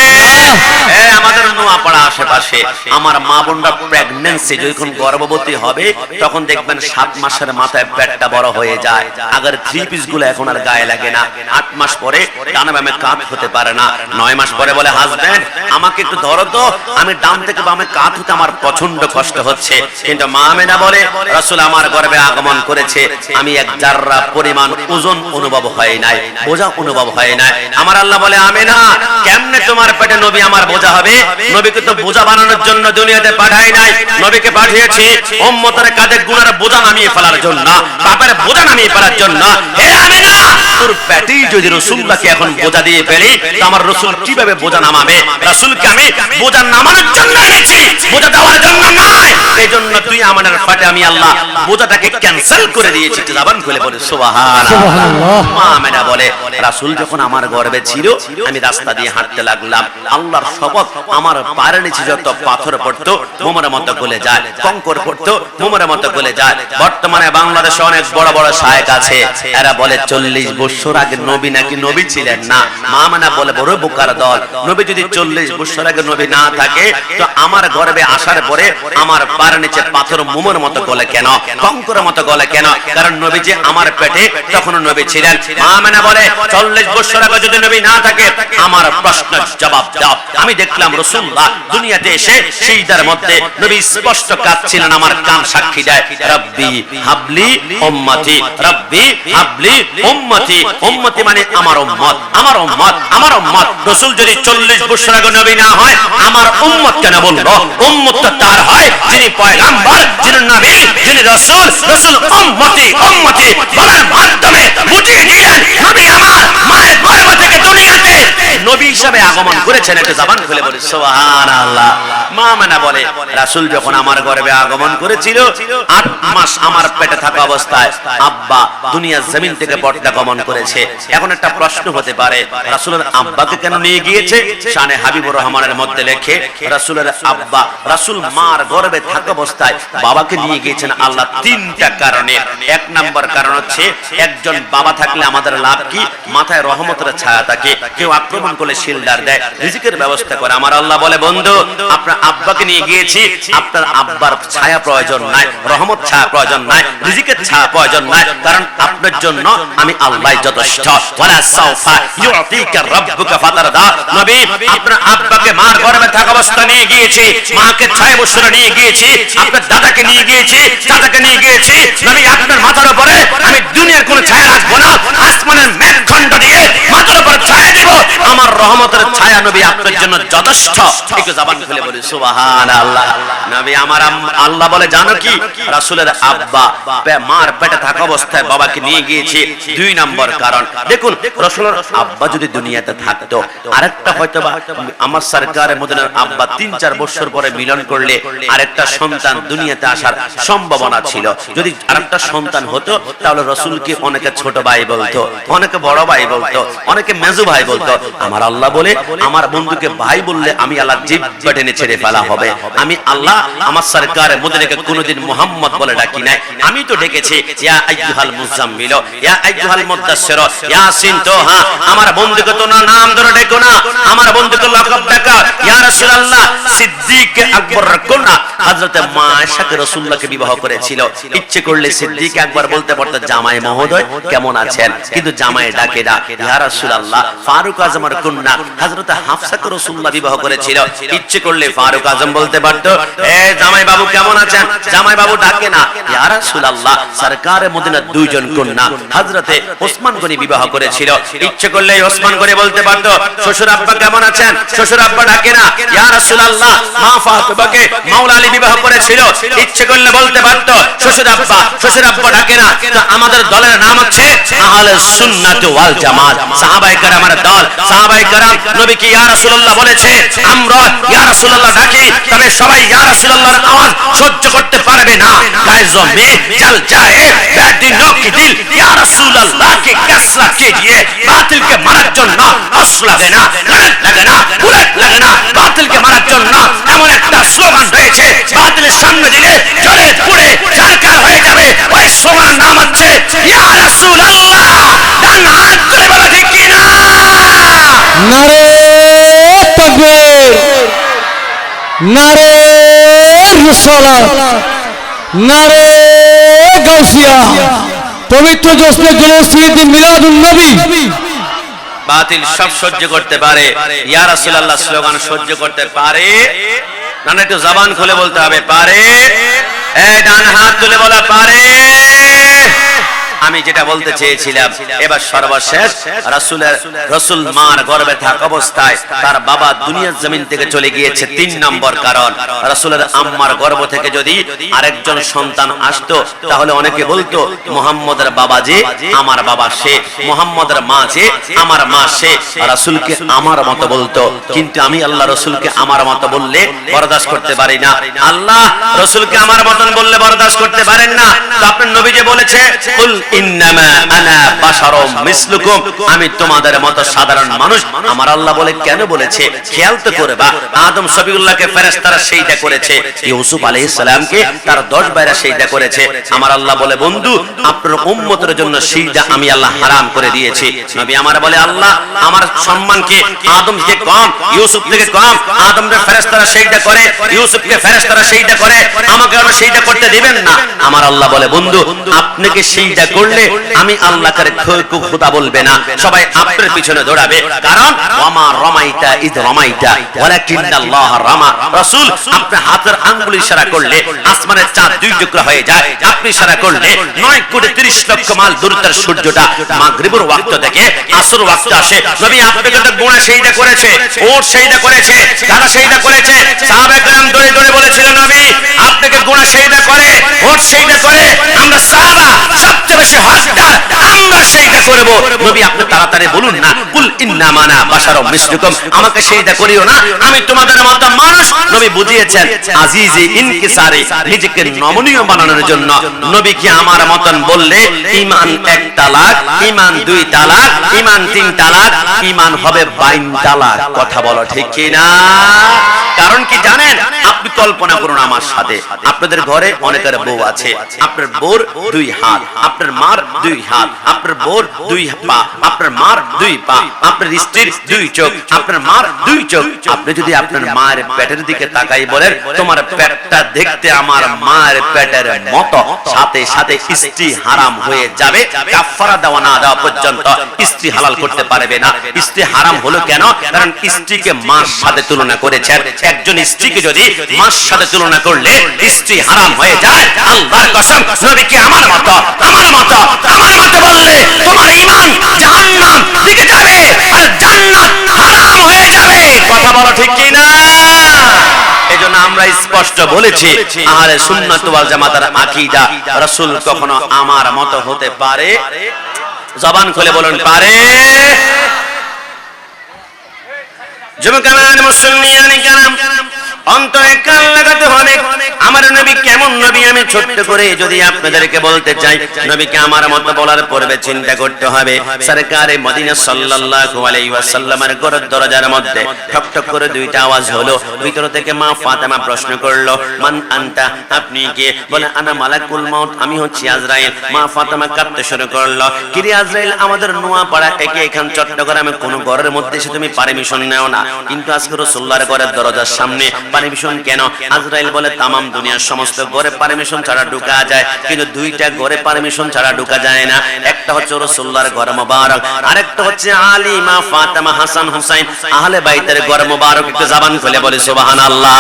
আমাদের নোয়াপাড়া আশেপাশে আমার মা বোনরা প্রেগন্যান্সি যখন গর্ভবতী হবে, তখন দেখবেন 7 মাসের মাথায় পেটটা বড় হয়ে যায়। আগের 3 পিস গুলো এখন আর গায়ে লাগে না। 8 মাস পরে ডানে বামে কাঁধ হতে পারে না। 9 মাস পরে বলে, হাজবেন্ড আমাকে একটু ধরো তো, আমি ডান থেকে বামে কাঁধ হতে আমার প্রচন্ড কষ্ট হচ্ছে। কিন্তু মা আমেনা বলে, রাসূল আমার গর্ভে আগমন করেছে, আমি এক জাররা পরিমাণ ওজন অনুভব হয় নাই, বোঝা অনুভব হয় নাই। আমার আল্লাহ বলে, আমেনা কেমনে তোমার পেটে নবী আমার বোঝা হবে? নবীকে তো বোঝা বানানোর জন্য দুনিয়াতে পাঠাই নাই, নবীকে পাঠিয়েছি উম্মতের কাঁধে গুনার বোঝা নামিয়ে ফেলার জন্য, পাপের বোঝা নামিয়ে ফেলার জন্য। হে আমেনা, তোর পেটেই যদি রাসূলকে এখন বোঝা দিয়ে ফেলি, তো আমার রাসূল কিভাবে বোঝা নামাবে? রাসূলকে আমি বোঝা নামানোর জন্য এনেছি, বোঝা দেওয়ার জন্য নয়। এইজন্য তুই আমাদের পেটে আমি আল্লাহ বোঝাটাকে ক্যান্সেল করে দিয়েছি। জবান খুলে বলে সুবহানাল্লাহ। মা আমেনা বলে, রাসূল যখন আমার গর্ভে ছিল, আমি রাস্তা দিয়ে হাঁটতে লাগলাম, আল্লাহর শপথ আমার পায়ের নিচে যত পাথর পড়তো মোমের মতো গলে যায়, কঙ্কর পড়তো মোমের মতো গলে যায়। বর্তমানে বাংলাদেশে অনেক বড় বড় শায়েখ আছে, এরা বলে 40 বছর আগে নবী নাকি নবী ছিলেন না? মা মানা বলে বড় বোকার দল, নবী যদি 40 বছর আগে নবী না থাকে তো আমার গর্ভে আসার পরে আমার পায়ের নিচে পাথর মোমের মতো গলে কেন, কঙ্করের মতো গলে কেন? কারণ নবী যে আমার পেটে তখন নবী ছিলেন। মা মানা বলে 40 বছর আগে যদি নবী না থাকে আমার প্রশ্নের জবাব দাও। আমি দেখলাম রাসূলুল্লাহ দুনিয়াতে এসে সিজদার মধ্যে নবী স্পষ্ট কাঁদছিলেন, আমার কান সাক্ষী দেয়। রব্বি হাবলি উম্মতি, রব্বি হাবলি উম্মতি। উম্মতি মানে আমার উম্মত, আমার উম্মত, আমার উম্মত। রাসূল যদি 40 বছর আগে নবী না হয় আমার উম্মত কেন বলবো? উম্মত তো তার হয় যিনি পয়গম্বর, যিনি নবী, যিনি রাসূল। রাসূল উম্মতি উম্মতি বলার মাধ্যমে বুঝিয়ে দিলেন নবী আমার মায়ের গর্ভ থেকে দুনিয়াতে নবী হিসেবে আগমন করেছেন। একটু জবান খুলে বলি সুবহানাল্লাহ। মা মানা বলে রাসূল যখন আমার গর্ভে আগমন করেছিল 8 মাস আমার পেটে থাকা অবস্থায় আব্বা দুনিয়ার জমিন থেকে পর্দা গমন করেছে। এখন একটা প্রশ্ন হতে পারে, রাসূলের আব্বাকে কেন নিয়ে গিয়েছে? শানে হাবিবুর রহমানের মধ্যে লেখে রাসূলের আব্বা রাসূল মার গর্ভে থাকা অবস্থায় বাবাকে নিয়ে গিয়েছেন আল্লাহ 3টা কারণে। 1 নম্বর কারণ হচ্ছে একজন বাবা থাকলে আমাদের লাভ কি? মাথায় রহমতের ছায়া থাকে, কেউ আক্রমণ করলে শিলদার দেয়, রিজিকের ব্যবস্থা করে। আমার আল্লাহ বলে বন্ধু আপনার আব্বাকে নিয়ে গিয়েছি, আপনার আব্বার ছায়া প্রয়োজন নাই, রহমত ছায়া প্রয়োজন নাই, রিজিকের ছায়া প্রয়োজন নাই, কারণ আপনার জন্য আমি আল্লাহ যথেষ্ট। ওয়ালা সাউফা ইউতিকা রাব্বুকা ফাতারদা। নবী আপনার আব্বাকে মার গর্ভে থাকা অবস্থা নিয়ে গিয়েছি, মাকে 6 বছর নিয়ে গিয়েছি, আপনার দাদাকে নিয়ে গিয়েছি, চাচাকে নিয়ে গিয়েছি। নবী আপনার মাথার উপরে আমি দুনিয়ার কোনো ছায়া রাখবো না, আসমানের মেঘখণ্ড দিয়ে মাথার উপর ছায়া দেব, আমার রহমতের ছায়া নবী আপনার জন্য যথেষ্ট। একটু জবান খুলে বলি সুবহানাল্লাহ। নবী আমার আল্লাহ বলে জানো কি? রাসূলের আব্বা মার পেটে থাকা অবস্থায় বাবাকে নিয়ে গিয়েছে 2 নম্বর কারণ। দেখুন রাসূলের আব্বা যদি দুনিয়াতে থাকতো, আরেকটা হয়তোবা আমার সরকারে মদিনার আব্বা 3-4 বছর পরে মিলন করলে আরেকটা সন্তান দুনিয়াতে আসার সম্ভাবনা ছিল। যদি আরেকটা সন্তান হতো তাহলে রাসূলকে অনেকে ছোট ভাই বলতো, অনেকে বড় ভাই বলতো, অনেকে মেজু ভাই বলতো। আমার আল্লাহ বলে আমার বন্ধুকে ভাই বললে আমি আল্লাহ জিহ্বা টেনে ছেড়ে ফেলা হবে। আমি আল্লাহ আমার সরকারে মদিনাকে কোনোদিন মুহাম্মদ বলে ডাকি নাই, আমি তো ডেকেছি ইয়া আইয়ুহাল মুজাম্মিল, ইয়া আইয়ুহাল মুদাসসির, ইয়াসিন তোহা। আমার বন্ধুকে তো না নাম ধরে ডেকো না, আমার বন্ধুকে লকব ডাকা। ইয়া রাসূলুল্লাহ সিদ্দিক আকবর রাখো না। হযরত মা আয়েশাকে রাসূলুল্লাহকে বিবাহ করেছিল, ইচ্ছে করলে সিদ্দিক আকবর বলতে পারতো জামাই মহোদয় কেমন আছেন, কিন্তু জামাই ডাকে না। ইয়া রাসূলুল্লাহ ফারুক আজমের কন্যা হযরত হাফসাকে রাসূলুল্লাহ বিবাহ করেছিল, ইচ্ছে করলে ফারুক আজম বলতে পারতো এ জামাই বাবু কেমন আছেন, জামাই বাবু ডাকে না। ইয়া রাসূলুল্লাহ সরকারে মদিনা 2 জন কন্যা হযরত ওসমান গনি বিবাহ করেছিল, ইচ্ছে করলে ওসমান গনি বলতে পারতো শ্বশুর আব্বা কেমন আছেন, শ্বশুর আব্বা ডাকে না। ইয়া রাসূলুল্লাহ মা ফাতেমাকে মাওলা আলী বিবাহ করেছিল, ইচ্ছে করলে বলতে পারতো শ্বশুর আব্বা ডাকে না। তো আমাদের দলের নাম হচ্ছে আহলে সুন্নাত ওয়াল জামাত, সাহাবায়ে কেরামের দল। সাহাবায়ে কেরাম নবীকে ইয়া রাসূলুল্লাহ বলেছে, আমরা ইয়া রাসূলুল্লাহ ডাকি, তবে সবাই ইয়া রাসূলুল্লাহর আওয়াজ সহ্য করতে পারবে না। গায়ে জমে জল যায় বেদিনों की दिल या रसूल अल्लाह के कसरा कीजिए, बातिल के माराর জন্য অস্ত্র লাগে না, লাগে না, বুলেট লাগে না, বাতিল के মারার জন্য এমন একটা স্লোগান রয়েছে, বাতিলের সামনে দিলে জ্বলে পুড়ে ছারখার হয়ে যাবে। ওই স্লোগানের নাম হচ্ছে ইয়া রাসূল আল্লাহ। ডান হাত তুলে বলা ঠিক কি না? নারে তাকবীর, নারে রিসালাত, নারে গাউসিয়া। পবিত্র জশ্নে জুলুস ঈদ মিলাদুন নবী। বাতিল সব সহ্য করতে পারে, ইয়া রাসূলুল্লাহ স্লোগান সহ্য করতে পারে না? না, একটু জবান খুলে বলতে হবে পারে। এই ডান হাত তুলে বলা পারে। আমি যেটা বলতে চেয়েছিলাম এবার সর্বশেষ, রাসূল মার গর্ভে থাকা অবস্থায় তার বাবা দুনিয়ার জমিন থেকে চলে গিয়েছে 3 নম্বর কারণ। রাসূলের আম্মার গর্ভ থেকে যদি আরেকজন সন্তান আসতো তাহলে অনেকে বলতো মুহাম্মদের বাবা যে আমার বাবা সে, মুহাম্মদের মা যে আমার মা সে। রাসূলকে আমার মতো বলতো, কিন্তু আমি আল্লাহ রাসূলকে আমার মতো বললে বরদাস্ত করতে পারি না। আল্লাহ রাসূলকে আমার মতন বললে বরদাস্ত করতে পারেন না। তো আপনার নবী যে বলেছে কুল ইন্নামা আনা বাশার বাশারুম মিসলুকুম, আমি তোমাদের মতো সাধারণ মানুষ। আমার আল্লাহ বলে কেন বলেছে? খেয়াল তো করবা, আদম সফিউল্লাহকে ফেরেশতারা সিজদা করেছে, ইউসুফ আলাইহিস সালামকে তার 10 ভাইরা সিজদা করেছে। আমার আল্লাহ বলে বন্ধু আপনার উম্মতের জন্য সিজদা আমি আল্লাহ হারাম করে দিয়েছি। নবী আমার বলে আল্লাহ আমার সম্মান কি আদম থেকে কম, ইউসুফ থেকে কম? আদমকে ফেরেশতারা সিজদা করে, ইউসুফকে ফেরেশতারা সিজদা করে, আমাকে আর সিজদা করতে দিবেন না? আমার আল্লাহ বলে বন্ধু আপনাকে সিজদা করলে আমি আল্লাহকে খোদা বলবে না, সবাই আপনার পিছনে দৌড়াবে। কারণ ওয়ামা রমাইতা ইদ রমাইতা ওয়ালাকিন্নাল্লাহ রামা। রাসূল আপনি হাতের আঙ্গুল ইশারা করলে আসমানের চাঁদ 2 টুকরা হয়ে যায়। আপনি ইশারা করলে 9 কোটি 30 লক্ষ মাইল দূরত্বের সূর্যটা মাগরিবের ওয়াক্ত থেকে আসর ওয়াক্ত আসে। নবী আপনাকে তো গুনাহ সিজদা করেছে, ওট সিজদা করেছে, কারা সিজদা করেছে? সাহাবায়ে কেরাম দৌড়ে দৌড়ে বলেছিলেন নবী আপনাকে গুনাহ সিজদা করে, ওট সিজদা করে, আমরা সাহাবা সবচেয়ে বেশি হকদার, আমরা সিজদা করব। নবী আপনি তাড়াতাড়ি বলুন না, কুল ইন্নামা আনা বাশারুম মিসলুকুম, আমাকে সিজদা করিও না, আমি তোমাদের মতো মানুষ। নবী বুঝিয়েছেন আজিজি ইনকিসারি, নিজেকে নমনীয় বানানোর জন্য। নবী কি আমার মতন বললে ঈমান 1 তালাক, ঈমান 2 তালাক, ঈমান 3 তালাক, ঈমান হবে 22 তালাক। কথা বলো ঠিক কি না? কারণ কি জানেন? আপনি কল্পনা করুন আমার সাথে, আপনাদের ঘরে অনেকের বউ আছে, আপনার বউর 2 হাত, আপনার মার 2 হাত, আপনার বউর 2 পা, আপনার মার 2 পা, আপনার স্ত্রীর 2 চোখ, আপনার মার 2 চোখ। আপনি যদি আপনার মায়ের পেটের দিকে তাকাই বলেন তোমার পেটটা দেখতে আমার মায়ের পেটের মতো, সাথে সাথে স্ত্রী হারাম হয়ে যাবে। কাফারা দেওয়া না দেওয়া পর্যন্ত স্ত্রী হালাল করতে পারবে না। স্ত্রী হারাম হলো কেন? কারণ স্ত্রীকে মার সাথে তুলনা করেছেন। একজন স্ত্রীকে যদি মার সাথে তুলনা করলে স্ত্রী হারাম হয়ে যায়। আল্লাহর কসম নবীকে আমার মতো বললে তোমার ঈমান জাহান্নাম দিকে যাবে আর জান্নাত হারাম হয়ে যাবে। কথা বলো ঠিক কি না? এজন্য আমরা স্পষ্ট বলেছি আহলে সুন্নাত ওয়াল জামাতের আকীদা, রাসূল কখনো আমার মতো হতে পারে? জবান খুলে বলুন পারে? যুবকান মুসলমানি কালাম অন্তরে কান লাগাতে হবে। আমার নবী কেমন নবী আমি ছোট্ট করে যদি আপনাদেরকে বলতে চাই, নবীকে আমার মত বলার পূর্বে চিন্তা করতে হবে। সরকারে মদিনা সাল্লাল্লাহু আলাইহি ওয়াসাল্লামের ঘরের দরজার মধ্যে ঠক ঠক করে 2টা আওয়াজ হলো। ভিতর থেকে মা ফাতেমা প্রশ্ন করলো মান আনতা, আপনি কে? বলে আনা মালাকুল মাউত, আমি হচ্ছি আজরাইল। মা ফাতেমা কাঁদতে শুরু করলো, কিরে আজরাইল, আমাদের নোয়াপাড়া থেকে এখান চট্টগ্রামে কোন ঘরের মধ্যে এসে তুমি পারমিশন নেও না, কিন্তু আজকে রাসূলুল্লাহর ঘরের দরজার সামনে পারমিশন কেন? আজরাইল বলে তামাম দুনিয়ার সমস্ত ঘরে পারমিশন ছাড়া ঢোকা যায়, কিন্তু 2টা ঘরে পারমিশন ছাড়া ঢোকা যায় না। একটা হচ্ছে রাসূলুল্লাহর ঘর মোবারক, আরেকটা হচ্ছে আলী, মা ফাতেমা, হাসান, হুসাইন, আহলে বাইতের ঘর মোবারক। একটু জবান খুলে বলে সুবহানাল্লাহ।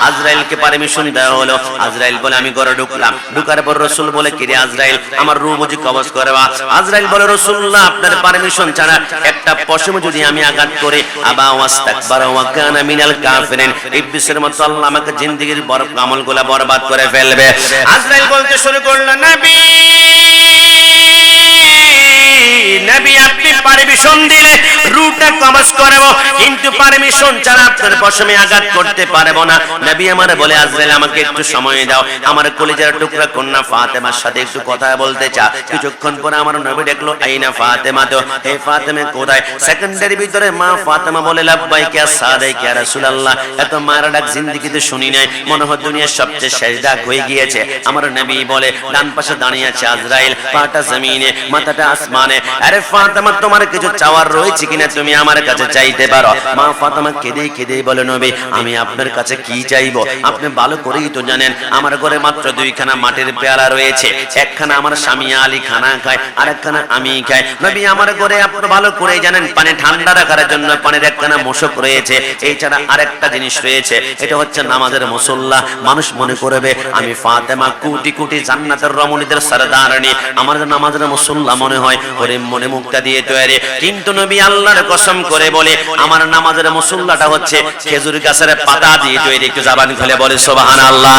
আজরাইলকে পারমিশন দেওয়া হলো। আজরাইল বলে আমি ঘরে ঢুকলাম। ঢোকার পর রাসূল বলে কিরে আজরাইল, আমার রূহ বুঝি কবজ করবা? আজরাইল বলে রাসূলুল্লাহ আপনার পারমিশন ছাড়া একটা পশম যদি আমি আঘাত করে আবা ওয়াস্তাকবারা ওয়া কানা মিনাল কাফিরিন, ইবলিসের মতো আল্লাহ আমাকে জিন্দেগীর বড় আমলগুলো বরবাদ করে ফেলবে। আজরাইল বলতে শুরু করলো নবী নবী আপনি পারমিশন দিলে রূহটা কবজ করব, কিন্তু পারমিশন ছাড়া আপনার পশমে আঘাত করতে পারবো না। নবী আমারে বলে আজরাইল আমাকে একটু সময় দাও, আমার কলিজার টুকরা কন্যা ফাতেমার সাথে একটু কথা বলতে চা। কিছুক্ষণ পরে আমার নবী দেখলো আইনা ফাতেমা, তো হে ফাতেমা কোথায়? সেকেন্ডের ভিতরে মা ফাতেমা বলে লাব্বাইকা ইয়া সাদাইকা ইয়া রাসূলুল্লাহ, এত মার ডাক জিন্দেগিতে শুনি নাই, মনে হয় দুনিয়ার সবচেয়ে শেষ ডাক হয়ে গিয়েছে। আমার নবী বলে ডান পাশে দাঁড়িয়ে আছে আজরাইল, পাটা জমিনে মাথাটা আসমানে। আরে ফাতেমা তোমার কিছু চাওয়ার রয়েছে কিনা তুমি আমার কাছে চাইতে পারো। মা ফাতেমা কেঁদে কেঁদে বলে নবী আমি আপনার কাছে কি চাইবো? আপনি ভালো করেই তো জানেন আমার ঘরে মাত্র 2খানা মাটির পেয়ালা রয়েছে, একখানা আমার স্বামী আলী খানা খায়, আরেকখানা আমি খাই। নবী আমার ঘরে আপনি ভালো করেই জানেন পানি ঠান্ডা রাখার জন্য পানির একখানা মশক রয়েছে, এছাড়া আরেকটা জিনিস রয়েছে, এটা হচ্ছে নামাজের মুসল্লা। মানুষ মনে করবে আমি ফাতেমা কোটি কোটি জান্নাতের রমণীদের সরদারণী, আমার নামাজের মুসল্লা মনে হয় হরিম মনে মুক্তা দিয়ে তৈরি। কিন্তু নবী আল্লাহর কসম করে বলে আমার নামাজের মুসল্লাটা হচ্ছে খেজুর গাছের পাতা দিয়ে তৈরি। একটু জবান খুলে বলে সুবহানাল্লাহ।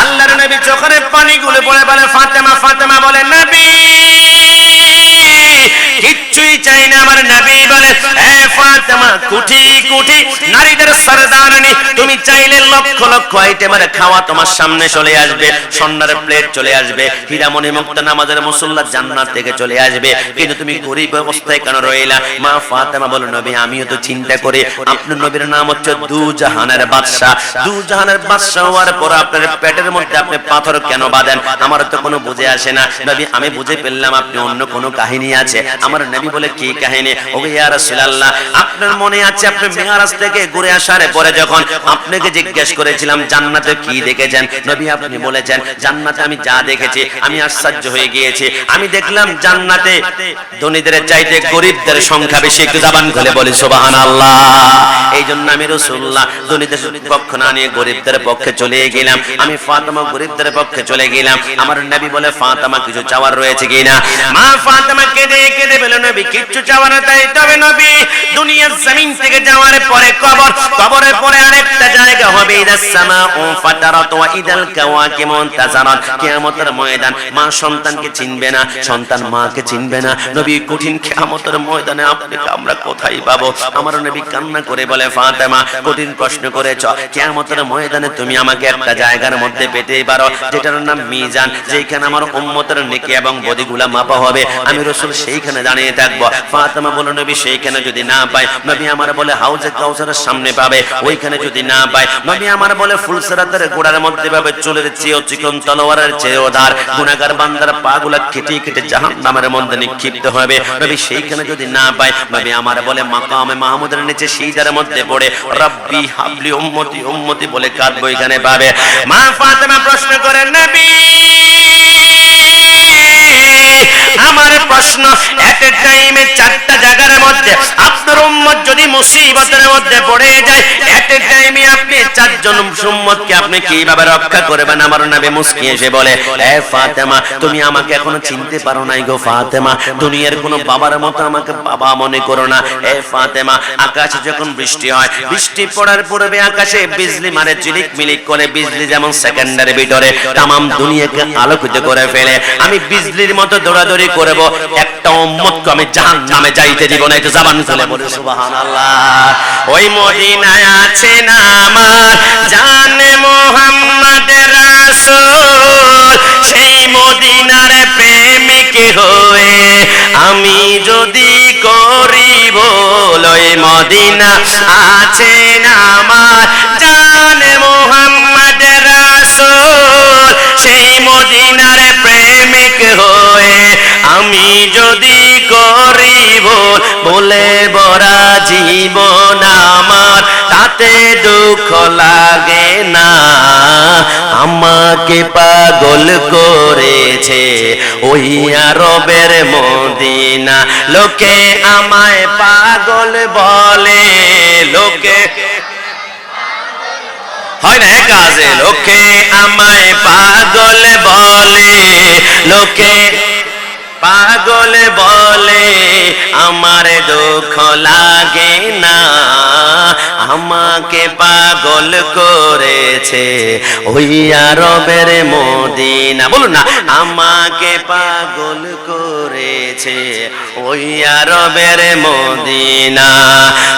আল্লাহর নবী চোখের পানিগুলো পড়ে বলে ফাতেমা, ফাতেমা বলে নবী কিচ্ছুই চাই না। আমার নবী বলে হে ফাতেমা কোটি কোটি নারীদের সরদারনি, তুমি চাইলে লক্ষ লক্ষ আইটেমের খাওয়া তোমার সামনে চলে আসবে, সোনার প্লেট চলে আসবে, হীরামণি মুক্তা নামাজের মুসল্লা জান্নাত থেকে চলে আসবে, কিন্তু তুমি গরিব অবস্থায় কেন রইলা? মা ফাতেমা বলে, নবী আমিও তো চিন্তা করি, আপনার নবীর নাম হচ্ছে দু জাহানের বাদশা, দু জাহানের বাদশা হওয়ার পর আপনার পেটের মধ্যে আপনি পাথর কেন বাঁধেন? আমার তো কোনো বুঝে আসে না। নবী আমি বুঝে ফেললাম আপনি অন্য কোনো কাহিনী আছে। আমার নবী বলে, কি কাহিনী? ওগো ইয়া রাসূলুল্লাহ, আপনার মনে আছে আপনি মেরাজ থেকে ঘুরে আসার পরে যখন আপনাকে জিজ্ঞেস করেছিলাম জান্নাতে কি দেখেছেন, নবী আপনি বলেছেন জান্নাতে আমি যা দেখেছি আমি আশ্চর্য হয়ে গিয়েছি। আমি দেখলাম জান্নাতে ধনীদের চাইতে গরিবদের সংখ্যা বেশি। একটু জবান খুলে বলি সুবহানাল্লাহ। এই জন্য আমি রাসূলুল্লাহ ধনীদের পক্ষ না নিয়ে গরিবদের পক্ষে চলে গেলাম। আমি ফাতেমা গরিবদের পক্ষে চলে গেলাম। আমার নবী বলে, ফাতেমা কিছু চাওয়ার রয়েছে কিনা? মা ফাতেমা কেঁদে কেঁদে বলে, নবী কিচ্ছু চাওয়ার তাই, তবে নবী দুনিয়ার জমিন থেকে যাওয়ার পরে কবর, কবরের পরে আরেকটা জায়গা হবে, ইদাস সামাউ ফাতারাত ওয়া ইদাল কাওয়াকিবু তাজারাত, কিয়ামতের ময়দান। মা সন্তানকে চিনবে না, সন্তান মাকে চিনবে না। নবী কঠিন কিয়ামতের ময়দানে আপনাকে আমরা কোথায় পাবো? আমার নবী কান্না করে বলে, ফাতেমা কঠিন প্রশ্ন করেছ, কিয়ামতের ময়দানে তুমি আমাকে একটা জায়গার মধ্যে পেতেই পারো যেটার নাম মিজান, যেখানে আমার উম্মতের নেকি এবং বদিগুলা মাপা হবে, আমি রাসূল সেইখানে দাঁড়িয়ে থাকবো। ফাতেমা বলে, নবী সেইখানে যদি না পাই, নবী আমার বলে হাউজে কাউসারের সামনে পাবে, ওইখানে যদি না পাই, নবী আমার বলে ফুলসরাতের গোড়ার মধ্যে পাবে, চুলের চেয়েও চিকন তলোয়ারের চেয়েও ধার, গুনাহগার বান্দার পাগুলা কেটে কেটে জাহান্নামের মধ্যে নিক্ষিপ্ত হবে, নবী সেইখানে যদি না পাই, নবী আমার বলে মাকামে মাহমুদের নিচে সিজদার মধ্যে পড়ে রব্বি হাবলি উম্মতি উম্মতি বলে কাঁদবো, এখানে পাবে। মা ফাতেমা প্রশ্ন করেন, নবী আমার প্রশ্ন, এট এ টাইমে চারটা জায়গার মধ্যে আপনার উম্মত যদি মুসিবতের মধ্যে পড়ে যায়, এট এ টাইমে আপনি চারজন উম্মতকে আপনি কিভাবে রক্ষা করবেন? আমার নবী মুস্কি এসে বলে, এ ফাতেমা তুমি আমাকে এখনো চিনতে পারো নাই গো ফাতেমা, দুনিয়ার কোনো বাবার মতো আমাকে বাবা মনে করো না। এ ফাতেমা, আকাশে যখন বৃষ্টি হয়, বৃষ্টি পড়ার পূর্বে আকাশে বিজলি মারে, ঝিলিক মিলিক করে, বিজলি যেমন সেকেন্ডের ভিতরে তামাম দুনিয়াকে আলোকিত করে ফেলে, আমি বিজলির মতো দৌড়াদৌড়ি করব, একটা উম্মতকে আমি জাহান্নামে যাইতে দিব না। একটু জবান খুলে বলি সুবহানাল্লাহ। ওই মদিনায় আছে না আমার জানে মুহাম্মদ রাসূল, সেই মদিনার প্রেমিক হয়ে আমি যদি করি ভুল, ওই মদিনা আছে না আমার জানে মুহাম্মদ রাসূল, সেই মদিনার প্রেমিক হয়ে আমি যদি করি ভুল, বলে বরা জীবন আমার তাতে দুঃখ লাগে না, আমাকে পাগল করেছে ওই আরবের মদিনা, লোকে আমায় পাগল বলে, লোকে হয় না কাজে, লোকে আমায় পাগল বলে, লোকে পাগল বলে, আমার দুঃখ লাগে না, আমাকে পাগল করেছে ওই আরবের মদিনা। বলুন না, আমাকে পাগল করেছে ওই আরবের মদিনা।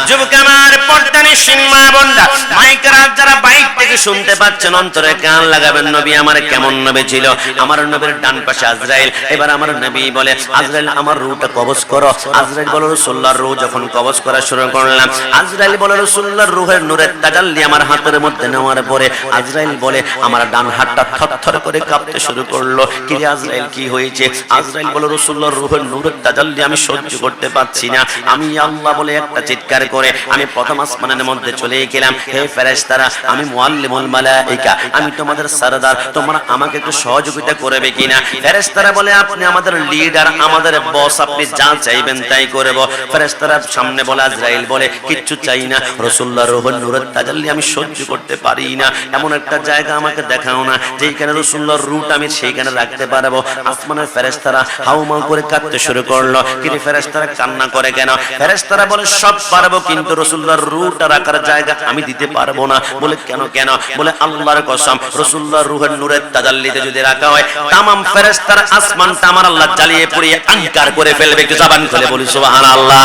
যুবক আমার, পর্দানিশীন মা বোনরা, মাইকের যারা বাইক থেকে শুনতে পাচ্ছেন, অন্তরে কান লাগাবেন। নবী আমার কেমন নবী ছিল? আমার নবীর ডান পাশে আজরাইল। এবার আমার নবী বলে, আজরাইল আমার রূহটা কবজ করো। আজরাইল বলে, রাসূলুল্লাহর রূহ যখন কবজ করা শুরু করলাম, আজরাইল বলে, রাসূলুল্লাহর রূহের নূরের তাজাল্লি আমার হাতের মধ্যে নেওয়ার পরে আজরাইল বলে, আমার ডান হাতটা থরথর করে কাঁপতে শুরু করলো। কি রে আজরাইল, কি হয়েছে? আজরাইল বলে, রাসূলুল্লাহর রূহের নূরের তাজাল্লি আমি সহ্য করতে পারছি না, আমি আল্লাহ বলে একটা চিৎকার করে আমি প্রথম আসমানের মধ্যে চলে গেলাম। হে ফেরেশতারা, আমি মুআল্লিমুল মালায়েকা, আমি তোমাদের সরদার, তোমরা আমাকে একটু সহযোগিতা করবে কিনা? ফেরেশতারা বলে, আপনি আমাদের লিডার, আমাদের বস, আপনি যা চাইবেন তাই করব। ফেরেশতারা সামনে বলে, আজরাইল বলে, কিচ্ছু চাই না। রাসূল রাসূলুল্লাহর রূহের নূরের তাজাল্লি আমি সহ্য করতে পারি না, এমন একটা জায়গা আমাকে দেখাও না যেখানে রাসূলুল্লাহর রূহটা আমি সেইখানে রাখতে পারবো। আসমানের ফেরেশতারা হাউমাউ করে কাঁদতে শুরু করলো। কিন্তু ফেরেশতারা কান্না করে কেন? ফেরেশতারা বলে সব পারবো কিন্তু রাসূলুল্লাহর রূহটা রাখার জায়গা আমি দিতে পারবো না। বলে কেন? বলে আল্লাহর কসম, রাসূলুল্লাহর রূহের নূরের তাজাল্লিতে যদি রাখা হয় তামাম ফেরেশতারা আসমানটা আমার আল্লাহ জ্বালিয়ে পুড়িয়ে আঙ্কার করে ফেলবে। একটু জবান খুলে বলি সুবহানাল্লাহ।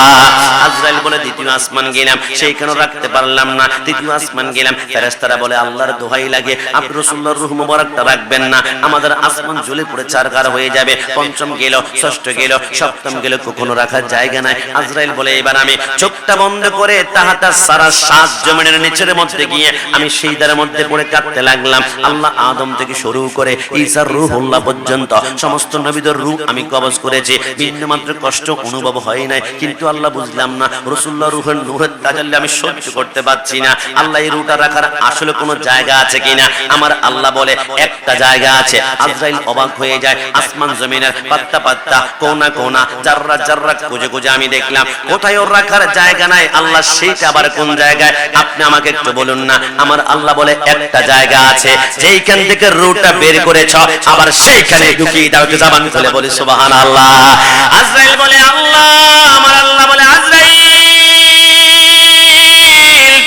আজরাইল বলে দ্বিতীয় আসমান গেলাম, সেইখানে রাখতে পারলাম না। তৃতীয় আসমান গেলাম, ফেরেশতারা বলে আল্লাহর দোহাই লাগে আপনি রাসূলুল্লাহর রূহ মুবারকটা রাখবেন না, আমাদের আসমান জ্বলে পুড়ে চারকার হয়ে যাবে। পঞ্চম গেল, ষষ্ঠ গেল, সপ্তম গেল, কখনো রাখার জায়গা নাই। আজরাইল বলে এবার আমি চোখটা বন্ধ করে তাহাটা সারা সাত জমিনের নিচের মধ্যে গিয়ে আমি সিজদার মধ্যে পড়ে কাঁদতে লাগলাম। আল্লাহ আদম থেকে শুরু করে ঈসার রূহুল্লাহ পর্যন্ত সমস্ত নবীদের রূহ আমি কবজ করেছি, বিন্দুমাত্র কষ্ট অনুভব হয় নাই। কিন্তু আল্লাহ বুঝলাম না রাসূলুল্লাহর রূহের নূরের তাজাল্লি আমি সহ্য করতে পারছি না। আল্লাহ এই রূহটা রাখার আসলে কোনো জায়গা আছে কিনা? আমার আল্লাহ বলে একটা জায়গা আছে। আজরাইল অবাক হয়ে যায়, আসমান জমিনের পাত্তা পাত্তা কোনা কোনা জাররা জাররা খুঁজে খুঁজে আমি দেখলাম কোথায় ওর রাখার জায়গা নাই। আল্লাহ সেইটা আবার কোন জায়গায় আপনি আমাকে একটু বলুন না। আমার আল্লাহ বলে একটা জায়গা আছে যেইখান থেকে রূহটা বের করেছ আবার সেইখানে ঢুকিয়ে দাও। একটু জবান খুলে বলি সুবহানাল্লাহ। আজরাইল বলে আল্লাহ, আমার আল্লাহ বলে আজরাইল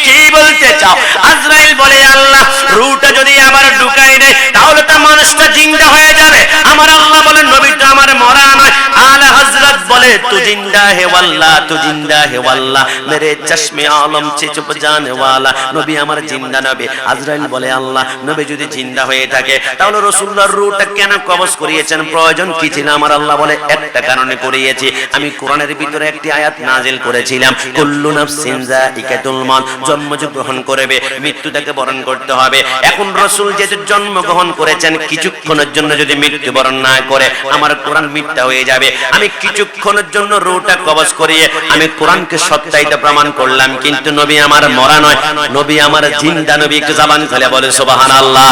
কি বলতে চাও? আজরাইল বলে আল্লাহ রূহটা যদি আবার ঢুকাই দেয় তাহলে তো মানুষটা জিন্দা হয়ে যাবে। আমার আল্লাহ বলে নবী তো আমার মরা নয়। আলা হযরত বলে তু জিন্দা হে ওয়াল্লাহ, তু জিন্দা হে ওয়াল্লাহ, মেরে চশমে আলম সে চুপ জানে ওয়ালা, নবী আমার জিন্দা নবী। আজরাইল বলে আল্লাহ নবী যদি জিন্দা হয়ে থাকে তাহলে রাসূলুল্লাহর রূহটা কেন কবজ করিয়েছেন? প্রয়োজন কি ছিল? আমার আল্লাহ বলে একটা কারণে করিয়েছি। আমি কোরআনের ভিতরে একটি আয়াত নাজিল করেছিলাম, কুল্লু নাফসিন যায়িকাতুল মউত, জন্ম যে গ্রহণ করবে মৃত্যুটাকে বরণ করতে হবে। এখন রাসূল যে জন্ম গ্রহণ করেছেন কিছুক্ষণের জন্য যদি মৃত্যুবরণ না করে আমার কোরআন মিথ্যা হয়ে যাবে। আমি কিছুক্ষণের জন্য রূহটা কবজ করিয়ে আমি কোরআনকে সত্যায়িত প্রমাণ করলাম, কিন্তু নবী আমার মরা নয়, নবী আমার জিন্দা নবী। একটু জবান খুলে বলে সুবহানাল্লাহ।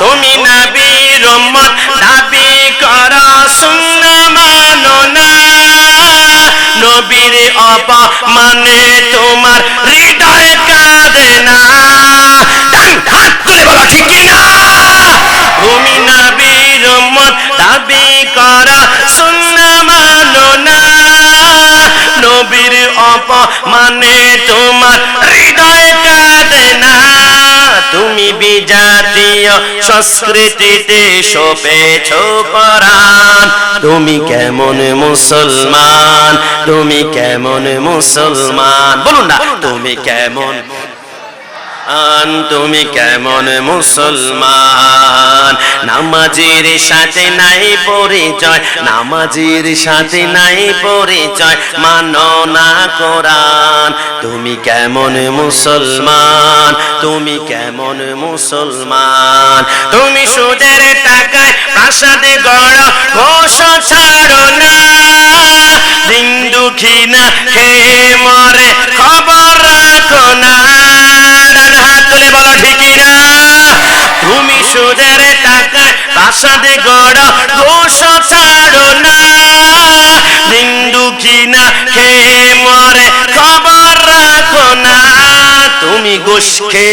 তুমি নবীর উম্মত দাবি করো সুন্নাহ মানো না, নবীর অপমানে তোমার হৃদয় কাঁদে না। হাত তুলে বলো ঠিক কি না? তুমি নবীর উম্মত দাবি করো সুন্নাহ মানো না, নবীর অপমানে তোমার হৃদয় কাঁদে না। তুমি বিজাতীয় সংস্কৃতিতে শোপেছ কোরআন, তুমি কেমন মুসলমান, তুমি কেমন মুসলমান? বলুন না তুমি কেমন, তুমি কেমন মুসলমান? নামাজের সাথে নাই পরিচয়, নামাজের সাথে নাই পরিচয়, মানো না কোরআন। তুমি কেমন মুসলমান, তুমি কেমন মুসলমান? তুমি সুদের টাকায় প্রাসাদে গড় ঘোষ ছাড়ো না, দিন দুঃখী না খেয়ে মরে খবর রাখো না। হাত তুলে বলো ঠিকই না? তুমি সুদের টাকায় প্রাসাদে গড় ঘোষ ছাড়ো না, দিন দুঃখী না খেয়ে মরে খবর রাখো না। তুমি ঘুষকে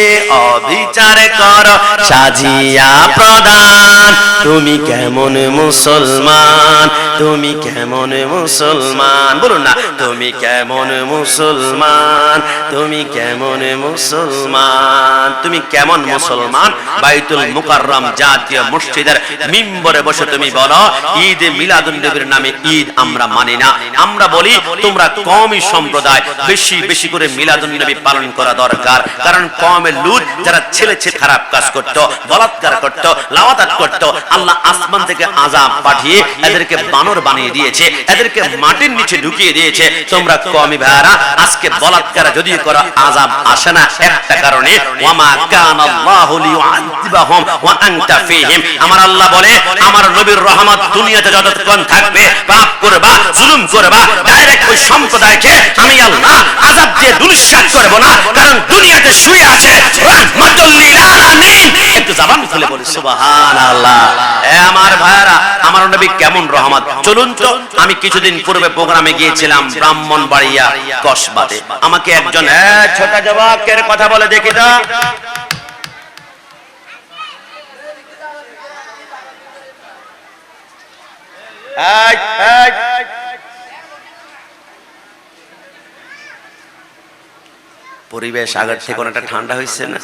অবিচার করো সাজিয়া প্রদান, তুমি কেমন মুসলমান, তুমি কেমন মুসলমান? বলুন না তুমি কেমন মুসলমান, তুমি কেমন মুসলমান? তুমি কেমন মুসলমান? বাইতুল মুকাররম জাতীয় মসজিদের মিম্বরে বসে তুমি বলো ঈদ মিলাদুন নবীর নামে ঈদ আমরা মানি না। আমরা বলি তোমরা কওমি সম্প্রদায়, বেশি বেশি করে মিলাদুন নবী পালন করা দরকার। কারণ কওমে লূত যারা ছেলে ছেলে খারাপ কাজ করত, বলাৎকার করত, লাওয়াতাত করত, আল্লাহ আসমান থেকে আযাব পাঠিয়ে এদেরকে বানর বানিয়ে দিয়েছে, এদেরকে মাটির নিচে ঢুকিয়ে দিয়েছে। তোমরা কওমি ভাইরা আজকে বলাৎকার যদি করো আযাব আসে না একটা কারণে, ওয়ামা কানাল্লাহু লিয়ুআযিবাহুম ওয়া আনতা ফীহিম। আমার আল্লাহ বলে আমার নবীর রহমত দুনিয়াতে যতক্ষণ থাকবে পাপ করবা, জুলুম করবা, ডাইরেক্ট ওই সম্প্রদায়কে আমি আল্লাহ আযাব দিয়ে দুলিশাত করব না, কারণ দুনিয়াতে শুয়ে আছে রাহমাতুল লিল আলামিন। একটু জবান খুলে বলি সুবহানাল্লাহ। এ আমার ভাইরা, আমার নবী কেমন রহমত। চলুন তো, আমি কিছুদিন পূর্বে প্রোগ্রামে গিয়েছিলাম ব্রাহ্মণবাড়িয়া কসবাতে। আমাকে একজন ছোট যুবকের কথা বলে দেখি তো। পরিবেশ আগের থেকে অনেকটা ঠান্ডা হয়েছে না?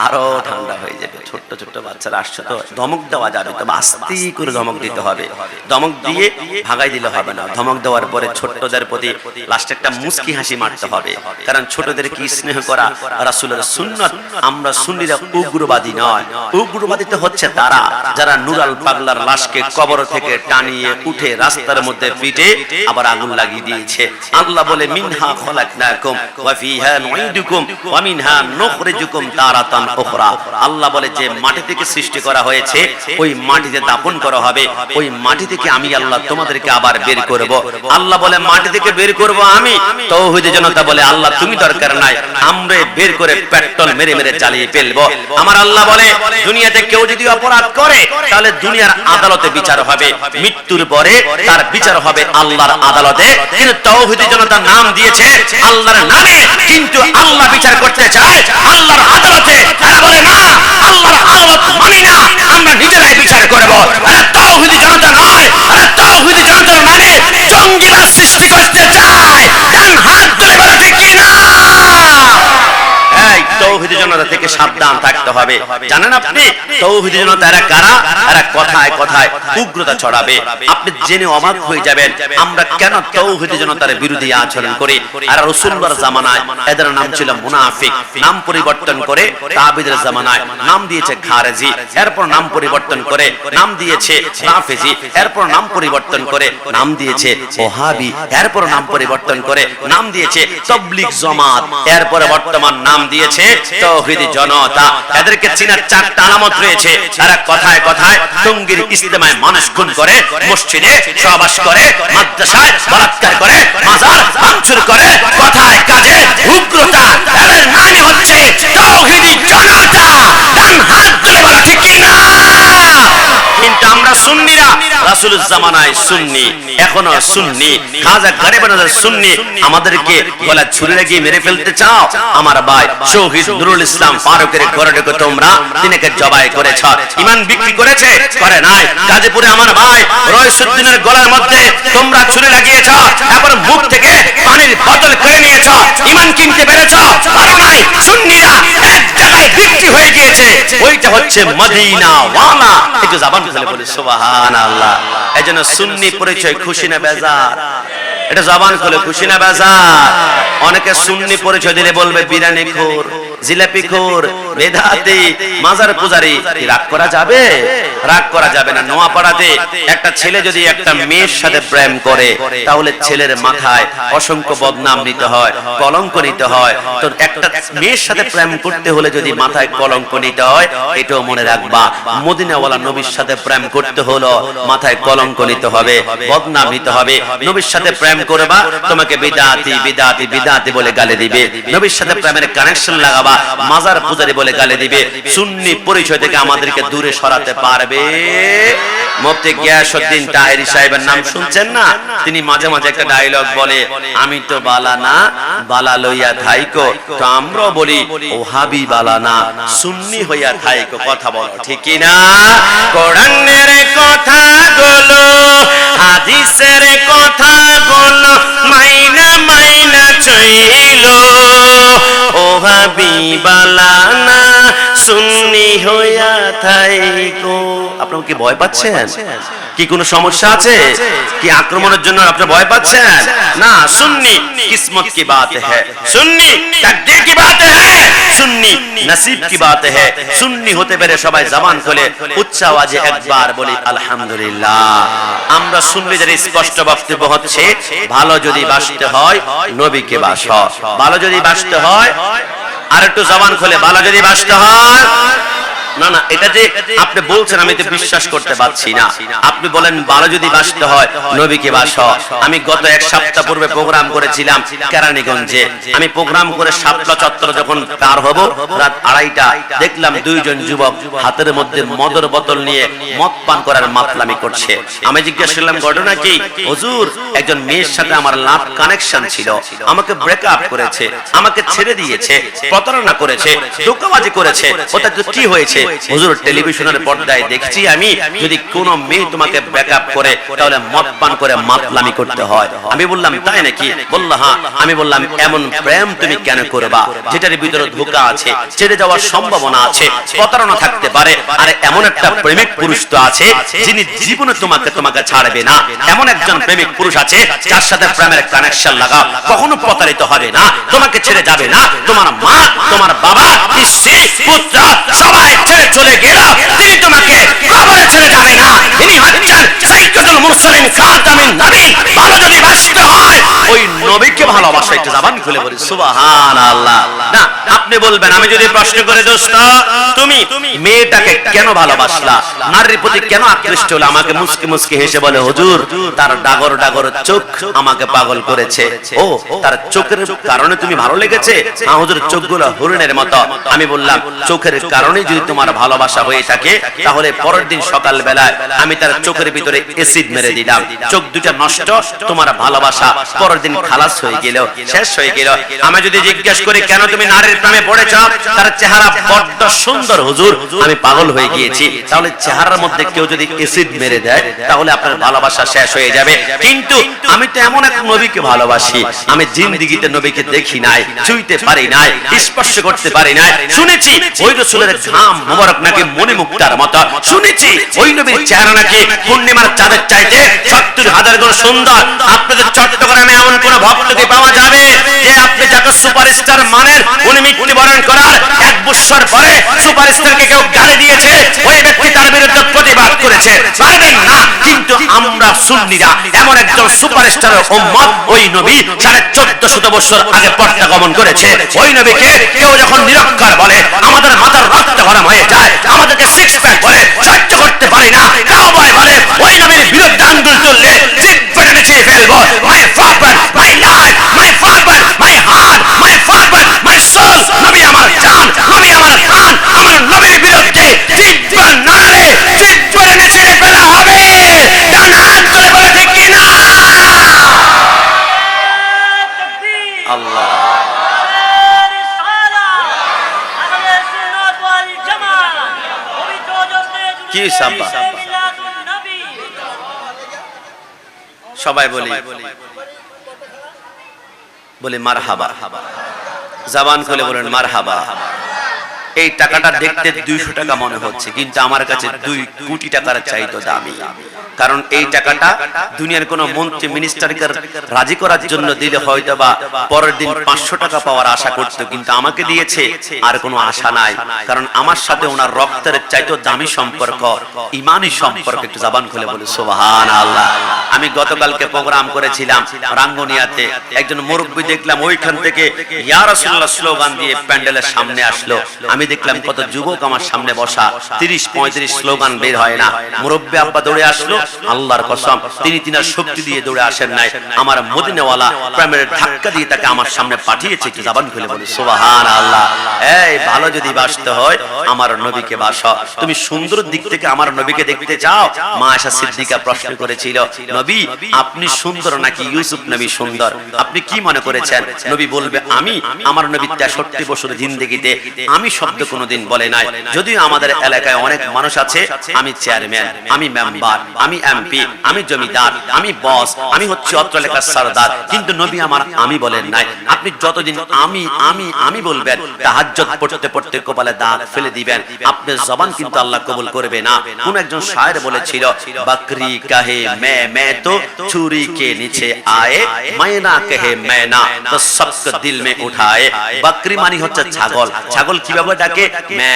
আরো ঠান্ডা হয়ে যাবে। ছোট্ট ছোট্ট বাচ্চারা আসছে তো, ধমক দেওয়া যাবে তো, আস্তে করে ধমক দিতে হবে। ধমক দিয়ে ভাগাই দিলে হবে না। ধমক দেওয়ার পরে ছোট্টদের প্রতি লাস্টে একটা মুস্কি হাসি মারতে হবে, কারণ ছোটদের কি স্নেহ করা রাসূলের সুন্নাত। আমরা সুন্নিরা উগ্রবাদী নয়। উগ্রবাদী তো হচ্ছে তারা যারা নুরাল পাগলার লাশকে কবর থেকে টানিয়ে উঠে রাস্তার মধ্যে পিটে আবার আগুন লাগিয়ে দিয়েছে। আল্লাহ বলে মিনহা খলাকনাকুম ওয়া ফিহা নুঈদুকুম ওয়া মিনহা নুখরিজুকুম তারাতান উখরা। আল্লাহ বলে যে মাটি থেকে সৃষ্টি করা হয়েছে ওই মাটিতে দাফন করা হবে, ওই মাটি থেকে আমি আল্লাহ তোমাদেরকে আবার বের করব। আল্লাহ বলে মাটি থেকে বের করব আমি। তাওহীদের জনতা বলে আল্লাহ তুমি দরকার নাই, আমরা বের করে পেট্রোল মেরে মেরে জ্বালিয়ে ফেলবো। আমার আল্লাহ বলে দুনিয়াতে কেউ যদি অপরাধ করে তাহলে দুনিয়ার আদালতে বিচার হবে, মৃত্যুর পরে তার বিচার হবে আল্লাহর আদালতে। কিন্তু তাওহীদের জনতা নাম দিয়েছে আল্লাহর নামে, কিন্তু আল্লাহ বিচার করতে চায় আল্লাহর আদালতে। তারা বলে না, আল্লাহর আদালত মানি না, আমরা নিজেরাই বিচার করব। আরে তাওহীদি জনতা নয়, আরে তাওহীদি জনতা মানে জঙ্গিবাদ সৃষ্টি করতে চায়। ডান হাত তুলে বলো ঠিক কি না? এই তাওহীদি জনতা থেকে সাবধান থাকতে হবে। জানেন আপনি তাওহীদি জনতা এরা কারা? এরা কথায় কথায় উগ্রতা ছড়াবে, আপনি জেনে অবাক হয়ে যাবেন আমরা কেন তাওহীদি জনতার বিরোধী আচরণ করি। আর রাসূলুল্লাহর জামানায় এদের নাম ছিল মুনাফিক, নাম পরিবর্তন করে তাবিদের জামানায় নাম দিয়েছে খারেজি, এরপর নাম পরিবর্তন করে নাম দিয়েছে রাফেজি, এরপর নাম পরিবর্তন করে নাম দিয়েছে ওহাবি, এরপর নাম পরিবর্তন করে নাম দিয়েছে তাবলীগ জামাত, এরপর বর্তমান নাম দিয়েছে তাওহীদি জনতা। এদেরকে চিনার চারটা আলামত রয়েছে। এরা কথায় কথায় টঙ্গীর ইজতেমায় মানুষ খুন করে, মসজিদে সহবাস করে, মাদ্রাসায় বলাৎকার করে, মাজার ভাঙচুর করে, কথায় কাজে উগ্রতা। এদের নামই হচ্ছে তাওহীদি জনতা। ডান হাত তুলে বলা ঠিক কি না? কিন্তু আমরা সুন্নিরা রাসূলের জামানায় সুন্নি, এখনো সুন্নি, খাজা গরিব নজর সুন্নি। আমাদেরকে গলা ছুরি লাগিয়ে মেরে ফেলতে চাও? আমার ভাই শহীদ নুরুল ইসলাম ফারুকের ঘরটাকে তোমরা তিনকে জবাই করেছ, ঈমান বিক্রি করেছে? করে নাই। গাজীপুরে আমার ভাই রয়সুদ্দিনের গলার মধ্যে তোমরা ছুরি লাগিয়েছ, এরপর মুখ থেকে পানির বোতল কেড়ে নিয়েছ। ঈমান কিনতে পেরেছ? পারো নাই। সুন্নিরা এক জায়গায় বিক্রি হয়ে গিয়েছে, ওইটা হচ্ছে মদিনা ওয়ালা। একটু জবান খুলে বলি সুবহানাল্লাহ। এজন্য সুন্নি পরিচয় খুশি না বেজার? এটা জবান খুলে খুশি না বেজার? অনেকে সুন্নি পরিচয় দিলে বলবে বিরিয়ানি খোর, জিলাপি খোর, বেদাতি, মাজার পূজারি। রাগ করা যাবে? রাগ করা যাবে না। নোয়াপাড়াতে একটা ছেলে যদি একটা মেয়ের সাথে প্রেম করে তাহলে ছেলের মাথায় অসংখ্য বদনাম নিতে হয়, কলঙ্ক নিতে হয়। তো একটা মেয়ের সাথে প্রেম করতে হলে যদি মাথায় কলঙ্ক নিতে হয়, এটাও মনে রাখবা। মদিনাওয়ালা নবীর সাথে প্রেম করতে হলো মাথায় কলঙ্ক নিতে হবে, বদনাম নিতে হবে। নবীর সাথে প্রেম করবা, তোমাকে বিদাতি বিদাতি বিদাতি বলে গালি দিবে। নবীর সাথে প্রেমের কানেকশন লাগাবা, মাজার পূজারি বলে গালি দিবে। সুন্নি পরিচয় থেকে আমাদেরকে দূরে সরাতে পারবে। মুফতি গিয়াসউদ্দিন তাহেরি সাহেবের নাম শুনছেন না? তিনি মাঝে মাঝে একটা ডায়লগ বলে, আমি তো বালা না, বালা লইয়া থাইকো। তো আমরা বলি ওহাবি বালা না, সুন্নি হইয়া থাইকো। কথা বলো ঠিক কি না? কোরআনের কথা বলো, হাদিসের কথা বলো, মাইনা মাইনা চইলো। ওহাবি বালা না, সুন্নি হইয়া থাইকো। আপনারা কি ভয় পাচ্ছেন? কি কোনো সমস্যা আছে? কি আক্রমণের জন্য আপনারা ভয় পাচ্ছেন? না, সুন্নি কিসমত কি বাত है, সুন্নি তাকদীর কি বাত है, সুন্নি নসিব কি বাত है। সুন্নি হতে পেরে সবাই জবান খুলে উচ্চ আওয়াজে একবার বলি আলহামদুলিল্লাহ। আমরা সুন্নিদের স্পষ্ট বক্তব্য হচ্ছে, ভালো যদি বাসতে হয় নবীকে বাসো, ভালো যদি বাসতে হয়, আর একটু জবান খুলে, ভালো যদি বাসতে হয় না না, এটা যে আপনি বলছেন আমি তো বিশ্বাস করতে পারছি না। আপনি বলেন 12 যদি বাসতে হয় নবীকে বাসো। আমি গত এক সপ্তাহ পূর্বে প্রোগ্রাম করেছিলাম কেরানীগঞ্জে। আমি প্রোগ্রাম করে শাপলা চত্বর যখন পার হব রাত 2:30টা, দেখলাম দুইজন যুবক হাতের মধ্যে মদের বোতল নিয়ে মদ পান করার মাতলামি করছে। আমি জিজ্ঞেস করলাম ঘটনা কি? হুজুর, একজন মেয়ের সাথে আমার লাভ কানেকশন ছিল, আমাকে ব্রেকআপ করেছে, আমাকে ছেড়ে দিয়েছে, প্রতারণা করেছে, ধোঁকাবাজি করেছে। ওটা তো কি হয়েছে? হুজুর, টেলিভিশনের পর্দায় দেখছি আমি, যদি কোনো মেয়ে তোমাকে ব্রেকআপ করে তাহলে মদ পান করে মাতলামি করতে হয়। আমি বললাম তাই নাকি? বলল হ্যাঁ। আমি বললাম এমন প্রেম তুমি কেন করবা যেটার ভিতরে ধোঁকা আছে, ছেড়ে যাওয়ার সম্ভাবনা আছে, প্রতারণা থাকতে পারে। আর এমন একটা প্রেমিক পুরুষ তো আছে যিনি জীবনে তোমাকে ছাড়বে না। এমন একজন প্রেমিক পুরুষ আছে যার সাথে প্রেমের কানেকশন লাগাও, কখনো প্রতারিত হবে না, তোমাকে ছেড়ে যাবে না। তোমার মা, তোমার বাবা, স্ত্রী, পুত্র সবাই ছেড়ে চলে গেল, তিনি তোমাকে আবার ছেড়ে যাবে না। তিনি হচ্ছেন সাইয়্যিদুল মুরসালিন, খাতামুন নবী। ভালো যদি বাসতে হয় ওই নবীকে ভালোবাসা। একটু জবান খুলে বলি সুবহানাল্লাহ। না, আপনি বলবেন আমি যদি প্রশ্ন করে দোস্ত তুমি মেয়েটাকে কেন ভালোবাসলা, নারীর প্রতি কেন আকৃষ্ট হলো? আমাকে মুস্কি মুস্কি হেসে বলে হুজুর, তার ডাগর ডাগর চোখ আমাকে পাগল করেছে। ও, তার চোখের কারণে তুমি ভালো লেগেছে? হ্যাঁ হুজুর, চোখগুলো হরিণের মতো। আমি বললাম চোখের কারণে যদি তোমার ভালোবাসা হয়ে থাকে তাহলে পরের দিন সকাল বেলায় আমি তার চোখের ভিতরে অ্যাসিড মেরে দিলাম, চোখ দুটা নষ্ট, তোমার ভালোবাসা পরের দিন খালাস হয়ে গেল, শেষ হয়ে গেল। আমি যদি জিজ্ঞেস করি কেন তুমি নারীর প্রেমে পড়েছ, তার চেহারা বড্ড সুন্দর হুজুর, আমি পাগল হয়ে গিয়েছি। তাহলে চেহারার মধ্যে কেউ যদি অ্যাসিড মেরে দেয় তাহলে আপনার ভালোবাসা শেষ হয়ে যাবে। কিন্তু আমি তো এমন এক নবীকে ভালোবাসি, আমি জিন্দেগিতে নবীকে দেখি নাই, ছুঁইতে পারি নাই, স্পর্শ করতে পারি নাই। শুনেছি ওই রাসূলের ঘাম মোবারক নাকি মণিমুক্তার মতো, শুনেছি ওই নবীর চেহারা নাকি পূর্ণিমার চাঁদের চাইতে ৭০,০০০ গুণ সুন্দর। আপনাদের চট্টগ্রামে এমন কোন ভক্তকে পাওয়া যাবে যে আপনি যাকে সুপারস্টার মানেন, উনি মৃত্যুবরণ করার 1 বছর পরে সুপারস্টারকে কেউ গালি দিয়েছে, ওই ব্যক্তি তার বিরুদ্ধে প্রতিবাদ করেছে, পারবেন না। কিন্তু আমরা সুন্নিরা এমন একজন সুপারস্টারের উম্মত, ওই নবী ১৪৫০ বছর আগে পর্দা গমন করেছে। ওই নবীকে কেউ যখন নিরক্ষর বলে আমাদের মাথার রক্ত গরম হয়ে যায়, আমাদেরকে সিক্স প্যাক বলে সহ্য করতে পারি না, কাউবয় বলে ওই নবীর বিরুদ্ধে আঙ্গুল তুললে জিভ পেটে নিচে ফেলবো। My father, my life, my father, my heart, my father, my soul. নবী আমার জান, নবী আমার প্রাণ। আমার নবীর বিরুদ্ধে জিভ নাড়ালে জিভ পেটে নিচে ফেলা হবে। ডান হাত করে বলে ঠিক কি না? আল্লাহ কি সাব্বা সবাই বলি মারহাবা। জবান খুলে বলেন মারহাবা। এই টাকাটা দেখতে 200 টাকা মনে হচ্ছে, কিন্তু আমার কাছে 2 কোটি টাকার চাইতো দামি। কারণ এই টাকাটা দুনিয়ার কোন মন্ত্রী মিনিস্টারকে রাজি করার জন্য দিলে হয়তো বা পরের দিন 500 টাকা পাওয়ার আশা করতো, কিন্তু আমাকে দিয়েছে আর কোনো আশা নাই। কারণ আমার সাথে ওনার রক্তের চাইতো দামি সম্পর্ক, ইমানি সম্পর্ক। একটু জবান খুলে বলি সুবহানাল্লাহ। আমি গতকালকে প্রোগ্রাম করেছিলাম রাঙ্গুনিয়াতে, একজন মুরব্বি দেখলাম ওইখান থেকে ইয়া রাসূলুল্লাহ স্লোগান দিয়ে প্যান্ডেলের সামনে আসলো। আমি দেখলাম কত যুবক আমার সামনে বসা, 30-35 স্লোগান বের হয় না। মুরব্বি আব্বা দৌড়ে আসলো, আল্লাহর কসম তিনি তিনার শক্তি দিয়ে দৌড়ে আসেন নাই, আমার মদিনাওয়ালা প্রেমের ধাক্কা দিয়ে তাকে আমার সামনে পাঠিয়েছে। একটু জবান খুলে বলি সুবহানাল্লাহ। এই ভালো যদি বাসতে হয় আমার নবীকে বাসো। তুমি সুন্দর দিক থেকে আমার নবীকে দেখতে চাও? মা আয়েশা সিদ্দিকা প্রশ্ন করেছিল, নবী আপনি সুন্দর নাকি ইউসুফ নবী সুন্দর? আপনি কি মনে করেছেন? নবী বলবে আমি, আমার নবী 63 বছর জিন্দেগিতে আমি শব্দ কোনোদিন বলে নাই। যদিও আমাদের এলাকায় অনেক মানুষ আছে, আমি চেয়ারম্যান, আমি মেম্বার, আমি এমপি, আমি জমিদার, আমি বস, আমি হচ্ছে অত্র এলাকার সরদার, কিন্তু নবী আমার আমি বলেন নাই। আপনি যতদিন আমি আমি আমি বলবেন, তাহাজ্জুদ পড়তে পড়তে কপালে দাঁত ফেলে দিবেন, আপনার জবান কিন্তু আল্লাহ কবুল করবে না। কোন একজন শায়ের বলেছিল, বকরি কহে মে তো চুরি কে নিচে আয়ে, মায়না কহে মেনা তো সবকে দিল মে উঠায়ে। বকরি মানে হচ্ছে ছাগল। ছাগল কিভাবে ডাকে মে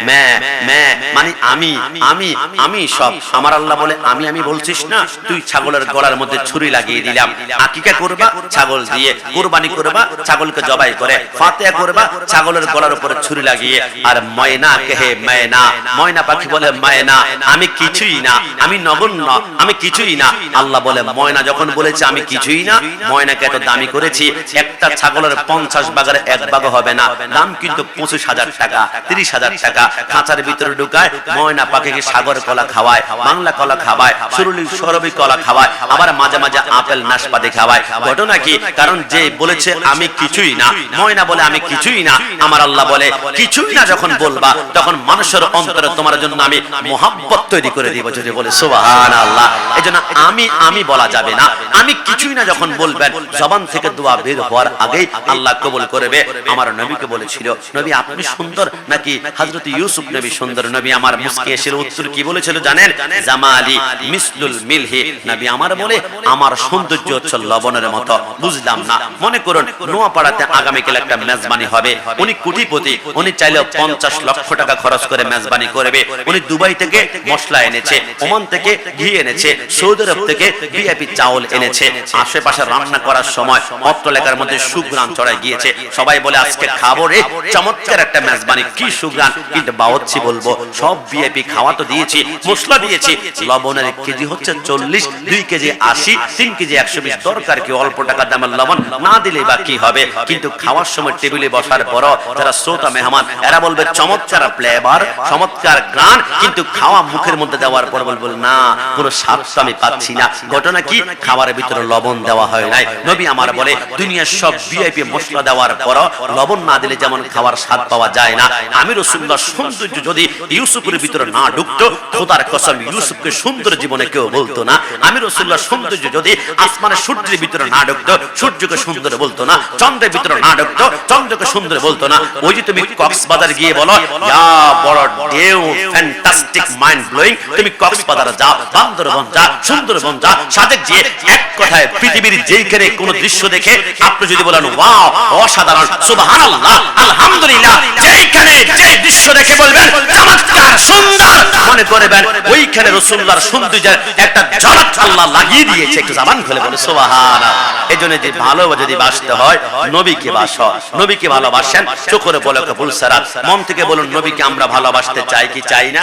মে মে, মানে আমি আমি আমি সব। আমার আল্লাহ বলে আমি আমি বলছিস না, তুই ছাগলের গলার মধ্যে ছুরি লাগিয়ে দিলাম, আকিকা করবা ছাগল দিয়ে, কুরবানি করবা ছাগলকে জবাই করে, ফাতিহা করবা ছাগলের গলার উপরে ছুরি লাগিয়ে। আর ময়না কেহে ময়না, ময়না পাখি বলে ময়না, আমি কিছুই না, আমি নগণ্য, আমি কিছুই না। আল্লাহ বলে ময়না যখন বলেছে আমি কিছুই না, ময়নাকে এত দামি করেছি, একটা ছাগলের 50 ভাগের 1 ভাগ হবে না, দাম কিন্তু 25,000 টাকা, 30,000 টাকা। খাঁচার ভিতরে ঢুকায় ময়না পাখিকে সাগর কলা খাওয়ায়, বাংলা কলা খাওয়ায়, সুরুলি সরবি কলা খাওয়ায়, আবার মাঝে মাঝে আপেল নাশপাতি খাওয়ায়। ঘটনা কি? কারণ যে বলেছে আমি কিছুই না, ময়না বলে আমি কিছুই না। আমার আল্লাহ বলে কিছুই না যখন বলবা, তখন মানুষের অন্তরে তোমার জন্য আমি মোহাব্বত তৈরি করে দিব। যদি বলে সুবহানাল্লাহ। এজন্য আমি আমি বলা যাবে না, আমি কিছুই না যখন বলবেন, জবান থেকে দোয়া বের হওয়ার আগেই আল্লাহ কবুল করবে। আমার নবীকে বলেছিল, নবী আপনি সুন্দর নাকি হযরত ইউসুফ নবী সুন্দর? নবী আমার মুস্কি এসে উত্তর কি বলেছিল জানেন? জামালি মিসলুল মিলহি। নবী আমার বলে আমার সৌন্দর্য হচ্ছে লবণের মতো। বুঝলাম না, মনে করুন নোয়াপাড়াতে আগামীকাল একটা মেজবানি হবে, উনি কোটিপতি, উনি চাইলে 50 লক্ষ টাকা খরচ করে মেজবানি করবে। উনি দুবাই থেকে মশলা এনেছে, ওমান থেকে ঘি এনেছে, সৌদি আরব থেকে ভিআইপি চাউল এনেছে। আশেপাশে রান্না করার সময় পত্র লেখার মধ্যে সুগ্রান চড়াই গিয়েছে। সবাই বলে আজকে খাবো রে, চমৎকার একটা মেজবানি, কি সুগ্রান। কিন্তু বাওয়াচ্ছি বলবো সব ভিআইপি খাওয়া তো দিয়েছি, মশলা দিয়েছি, লবণের কেজি হচ্ছে 40, 2 কেজি 80, 3 কেজি 120। দরকার কি অল্প টাকা দামের লবণ না দিলে বা কি হবে? কিন্তু খাওয়ার সময় টেবিলে বসার পর যারা শ্রোতা মেহমান এরা বলবে চমৎকার ফ্লেভার, চমৎকার গ্রান, কিন্তু খাওয়া মুখের মধ্যে দেওয়ার পর বলবো না, কোনো স্বাদ আমি পাচ্ছি না। ঘটনা কি? খাবারের ভিতরে লবণ দেওয়া হয় নাই। নবী আমার বলে দুনিয়ার সব ভিআইপি মশলা দেওয়ার পর লবণ না দিলে যেমন খাওয়ার স্বাদ পাওয়া যায় না, আমি রাসূলুল্লাহ সৌন্দর্য যদি ইউসুফের ভিতরে না ঢুকতো, খোদার কসম ইউসুফকে সুন্দর জীবনে কেউ বলতো না। আমি রাসূলুল্লাহ সৌন্দর্য যদি আসমানের সূর্যের ভিতরে না ঢুকতো, সূর্যকে সুন্দর বলতো না। চন্দ্রের ভিতরে না ঢুকতো, চন্দ্রকে সুন্দর বলতো না। ওই যে তুমি কক্সবাজার গিয়ে বলো ইয়া বড় ঢেউ, ফ্যান্টাস্টিক, মাইন্ড ব্লোয়িং, তুমি কক্সবাজার যাও, বান্দরবন যাও, সুন্দরবন যাও, সাজেক গিয়ে এক কথায় পৃথিবীর যেইখানে কোন দৃশ্য দেখে আপনি যদি বলেন ওয়াও অসাধারণ, সুবহানাল্লাহ, আলহামদুলিল্লাহ, যেইখানে যে দৃশ্য দেখে বলবেন চমৎকার, সুন্দর, মনে করবেন ওইখানে রাসূলুল্লাহর সৌন্দর্যের একটা ঝলক আল্লাহ লাগিয়ে দিয়েছে। একটু জবান খুলে বলে সুবহানাল্লাহ। এজন্য যে ভালো যদি বাসতে হয় নবীকে বাসো, নবীকে ভালোবাসেন, চোখের পলকে ফুলসারাত, মন থেকে বলুন নবীকে আমরা ভালোবাসতে চাই কি চাই না?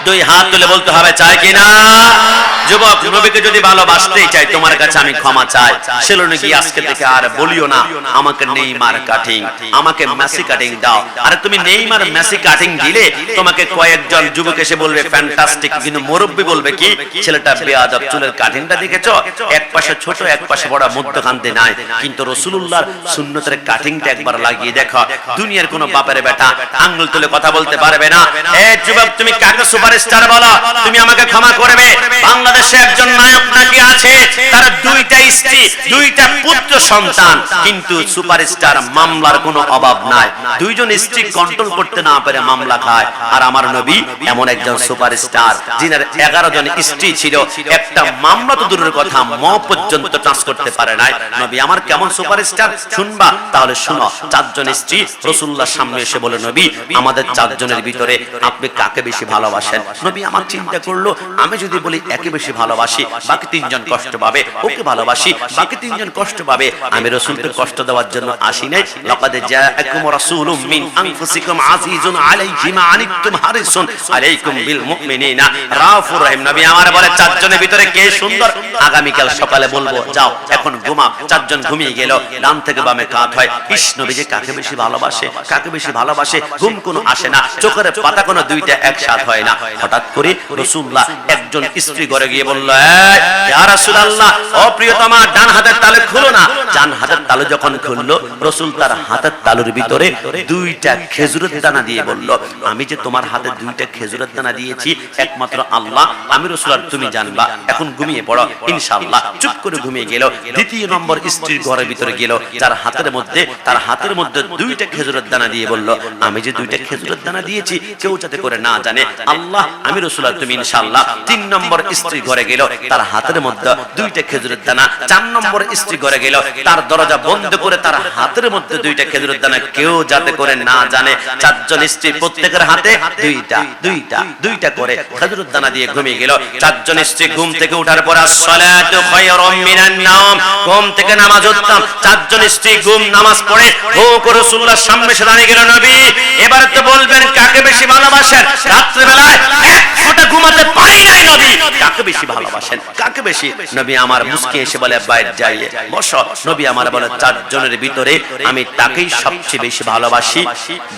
2 হাত তুলে বলতে হবে চাই কি না? যুবক, নবীকে যদি ভালোবাসতেই চাই তোমার কাছে আমি ক্ষমা চাই। সেলুনে গিয়ে আজকে থেকে আর বলিও না আমাকে নেইমার কাটিং, আমাকে মেসি কাটিং দাও। আরে তুমি নেইমার মেসি কাটিং দিলে তোমাকে কয়েকজন যুবক এসে বলবে ফ্যান্টাস্টিক, কিন্তু মুরব্বি বলবে কি ছেলেটা বেয়াদব, চুলের কাটিংটা দেখেছো, এক পাশে ছোট এক পাশে বড়, মধ্যখানে নাই। কিন্তু রাসূলুল্লাহর সুন্নতের কাটিংটা একবার লাগিয়ে দেখো, দুনিয়ার কোনো বাপের বেটা আঙ্গুল তুলে কথা বলতে পারবে না। এই যুবক, তুমি কাকে সুপারস্টার বলো? তুমি আমাকে ক্ষমা করবে, বাংলাদেশে একজন নায়ক নাকি আছে, তার 2টা স্ত্রী, 2টা পুত্র সন্তান, কিন্তু সুপারস্টার, মামলার কোনো অভাব নাই। 2 জন স্ত্রী কন্ট্রোল করতে না পারে মামলা খায়। আর আমার নবী এমন একজন সুপারস্টার যিনার 11 জন স্ত্রী ছিল, একটা মামলা তো দূরের কথা ম পর্যন্ত টাচ করতে পারে নাই। নবী আমার কেমন সুপারস্টার শুনবা? তাহলে শুনো। 4 জন স্ত্রী রাসূলুল্লাহর সামনে এসে বলে নবী আমাদের 4 জনের ভিতরে আপনি কাকে বেশি ভালোবাসেন? নবী আমার চিন্তা করলো, আমি যদি বলি একে বেশি ভালোবাসি বাকি 3 জন কষ্ট পাবে, ওকে ভালোবাসি বাকি 3 জন কষ্ট পাবে। আমি রাসূলকে কষ্ট দেওয়ার জন্য আসি নাই। লাকাদ জাআকুম রাসূলুম মিন আনফুসিকুম আজিজুন আলাইহি মা আনিতুম হারিসুন আলাইকুম বিল মুমিনিনা রাউফুর রহিম। নবী আমার বলে 4 জনের ভিতরে কে সুন্দর? আগামীকাল সকালে বলবো, যাও এখন ঘুমাও। 4 জন ঘুমিয়ে গেল, ডান থেকে বামে কাত হয়। ইস, নবী যে কাকে বেশি ভালোবাসে, কাকে বেশি ভালোবাসে, ঘুম কোনো আসে না, চোখের পাতা কোনো 2টা একসাথে হয় না। হঠাৎ করে রাসূলুল্লাহ একজন স্ত্রী ঘরে গিয়ে বলল, ইয়া রাসূলুল্লাহ, ও প্রিয়তমা, ডান হাতের তালু খুলো না। ডান হাতের তালু যখন খুললো, রাসূল তার হাতের তালুর ভিতরে 2টা খেজুরের দানা দিয়ে বলল, আমি যে তোমার হাতে 2টা খেজুরের দানা দিয়েছি একমাত্র আল্লাহ, আমি রাসূল আর তুমি জানবা। এখন ঘুমিয়ে পড়ো ইনশাআল্লাহ। চুপ করে ঘুমিয়ে গেল। দ্বিতীয় নম্বর স্ত্রীর ঘরের ভিতরে গেল, যার হাতের মধ্যে 2টা খেজুরের দানা দিয়ে বলল, আমি যে 2টা খেজুরের দানা দিয়েছি কেউ যাতে করে না জানে, আল্লাহ আমি রাসূল আর তুমি ইনশাআল্লাহ। 3 নম্বর স্ত্রী ঘরে গেল, তার হাতের মধ্যে 2টা খেজুরের দানা। 4 নম্বর স্ত্রী ঘরে গেল, তার দরজা বন্ধ করে তার হাতের মধ্যে দুইটা খেজুরের দানা, কেউ যাতে করে না জানে। চারজন স্ত্রী প্রত্যেকের হাতে দুইটা করে খেজুরের দানা দিয়ে ঘুমিয়ে গেল। চারজন স্ত্রী ঘুম থেকে ওঠার পর আসসালাতু খায়রুম মিনান নাওম, ঘুম থেকে নামাজ উঠতাম। চারজন স্ত্রী ঘুম নামাজ পড়ে হো করে রাসূলুল্লাহর সামনে এসে দাঁড়িয়ে গেল। নবী এবার তো বলবেন কাকে বেশি ভালোবাসেন? রাত্রে বেলায় এক ফোঁটা ঘুমাতে পারি নাই নবী, কাকে বেশি ভালোবাসেন? কাকে বেশি? নবী আমার মুস্কি এসে বলে বাইরে যাইয়ে বসো। নবী আমার বলে চারজনের ভিতরে আমি তাকেই সবচেয়ে বেশি ভালোবাসি।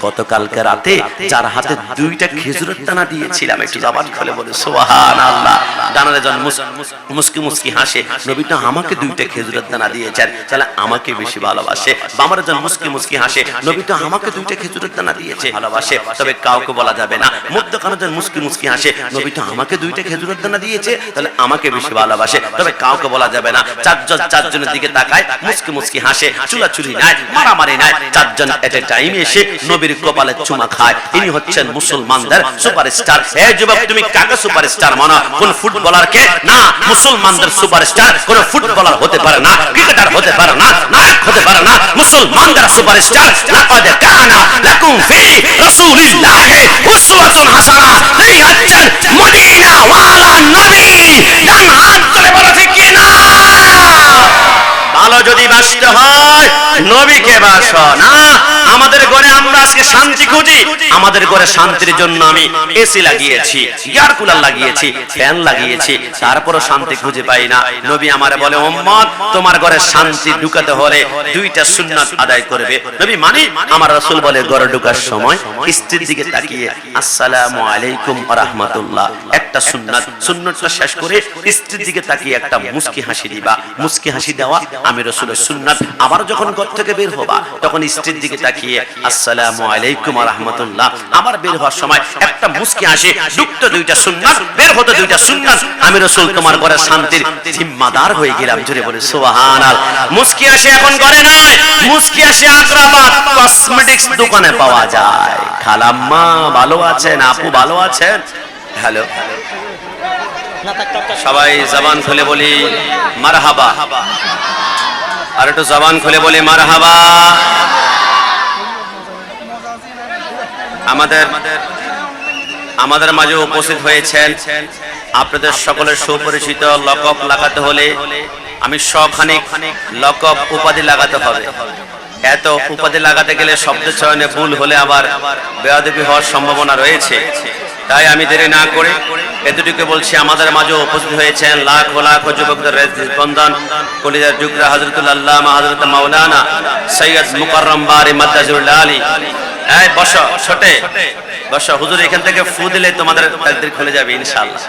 গতকালকে রাতে যার হাতে দুইটা খেজুরের দানা দিয়েছিলাম, একটু জবান খুলে বলে সুবহানাল্লাহ। দানারে জন মুস্কি মুস্কি হাসে, নবী তো আমাকে দুইটা খেজুরের দানা দিয়েছেন, তাহলে আমাকে বেশি ভালোবাসে। বামারে জন মুস্কি মুস্কি হাসে, নবী তো আমাকে দুইটা খেজুরের দানা দিয়েছে, ভালোবাসে, তবে কাউকে বলা যাবে না। মধ্যখানে জন মুস্কি মুস্কি হাসে, নবী তো আমাকে দুইটা খেজুরের দানা দিয়েছে, তাহলে আমাকে বেশি ভালোবাসে, তবে কাউকে বলা যাবে না। চারজনের দিকে তাকায়, মুস্কি মুস্কি হাসে, চুলাচুলি নাই, মারামারি নাই। চারজন এট এ টাইম এসে নবীর কপালে চুমা খায়। ইনি হচ্ছেন মুসলমানদের সুপারস্টার। হে যুবক, তুমি কাকে সুপারস্টার মানো? কোন ফুটবলারকে? না, মুসলমানদের সুপারস্টার কোন ফুটবলার হতে পারে না, ক্রিকেটার হতে পারে না, নায়ক হতে পারে না। মুসলমানদের সুপারস্টার লাকাদ কানা লাকুম ফি রাসূলিল্লাহি উসওয়াতুন হাসানাহ। তিনি হচ্ছেন মদিনা ওয়ালা নবী। ডান হাত তুলে বলো ঠিক কি না? ভালো যদি বাসতে হয় নবীকে বাসো না। আমাদের ঘরে আমরা আজকে শান্তি খুঁজি, আমাদের ঘরে শান্তির জন্য আমি এসি লাগিয়েছি, এয়ার কুলার লাগিয়েছি, ফ্যান লাগিয়েছি, তারপরও শান্তি খুঁজে পাই না। নবী আমারে বলে উম্মত, তোমার ঘরে শান্তি ঢুকাতে হলে দুইটা সুন্নাত আদায় করবে। নবী মানে আমার রাসূল বলে ঘরে ঢোকার সময় স্ত্রীর দিকে তাকিয়ে আসসালামু আলাইকুম ওয়া রাহমাতুল্লাহ একটা সুন্নাত, সুন্নাতটা শেষ করে স্ত্রীর দিকে তাকিয়ে একটা মুস্কি হাসি দিবা। মুস্কি হাসি দেওয়া আমি রাসূলের সুন্নাত। আবার যখন ঘর থেকে বের হবা তখন স্ত্রীর দিকে তাকিয়ে আসসালামু আলাইকুম ওয়া রাহমাতুল্লাহ। আবার বের হওয়ার সময় একটা মুস্কি হাসি, ঢুকতে দুইটা সুন্নাত, বের হতে দুইটা সুন্নাত। আমি রাসূল তোমার ঘরে শান্তির জিম্মাদার হয়ে গেলাম। জোরে বলে সুবহানাল্লাহ। মুস্কি হাসি এখন ঘরে নয়, মুস্কি হাসি আগ্রাবাদ কসমেটিক্স দোকানে পাওয়া যায়। খালাম্মা ভালো আছেন? আপু ভালো আছেন? হ্যালো, সবাই জবান খুলে বলি মারহাবা। আর একটু জবান খুলে বলি মারহাবা। আমাদের মাঝে উপস্থিত হয়েছেন আপনাদের সকলের সুপরিচিত লকব লাগাতে হলে আমি সখানিক লকব উপাধি লাগাতে হবে। এত উপাধি লাগাতে গেলে শব্দ চয়নে ভুল হলে আবার বেয়াদবি হওয়ার সম্ভাবনা রয়েছে। তাই আমি দেরি না করে এতটুকু বলছি, আমাদের মাঝে উপস্থিত হয়েছেন লাখ লাখ যুবকদের বন্ধন কলিজার যুগরা হযরতুল আল্লামা হযরত মাওলানা সৈয়দ মুকাররম বারি মাদ্দাজুল আলী। এই বসো, ছোটে বসো। হুজুর এখান থেকে ফু দিলে তোমাদের তাকদীর খুলে যাবে ইনশাআল্লাহ।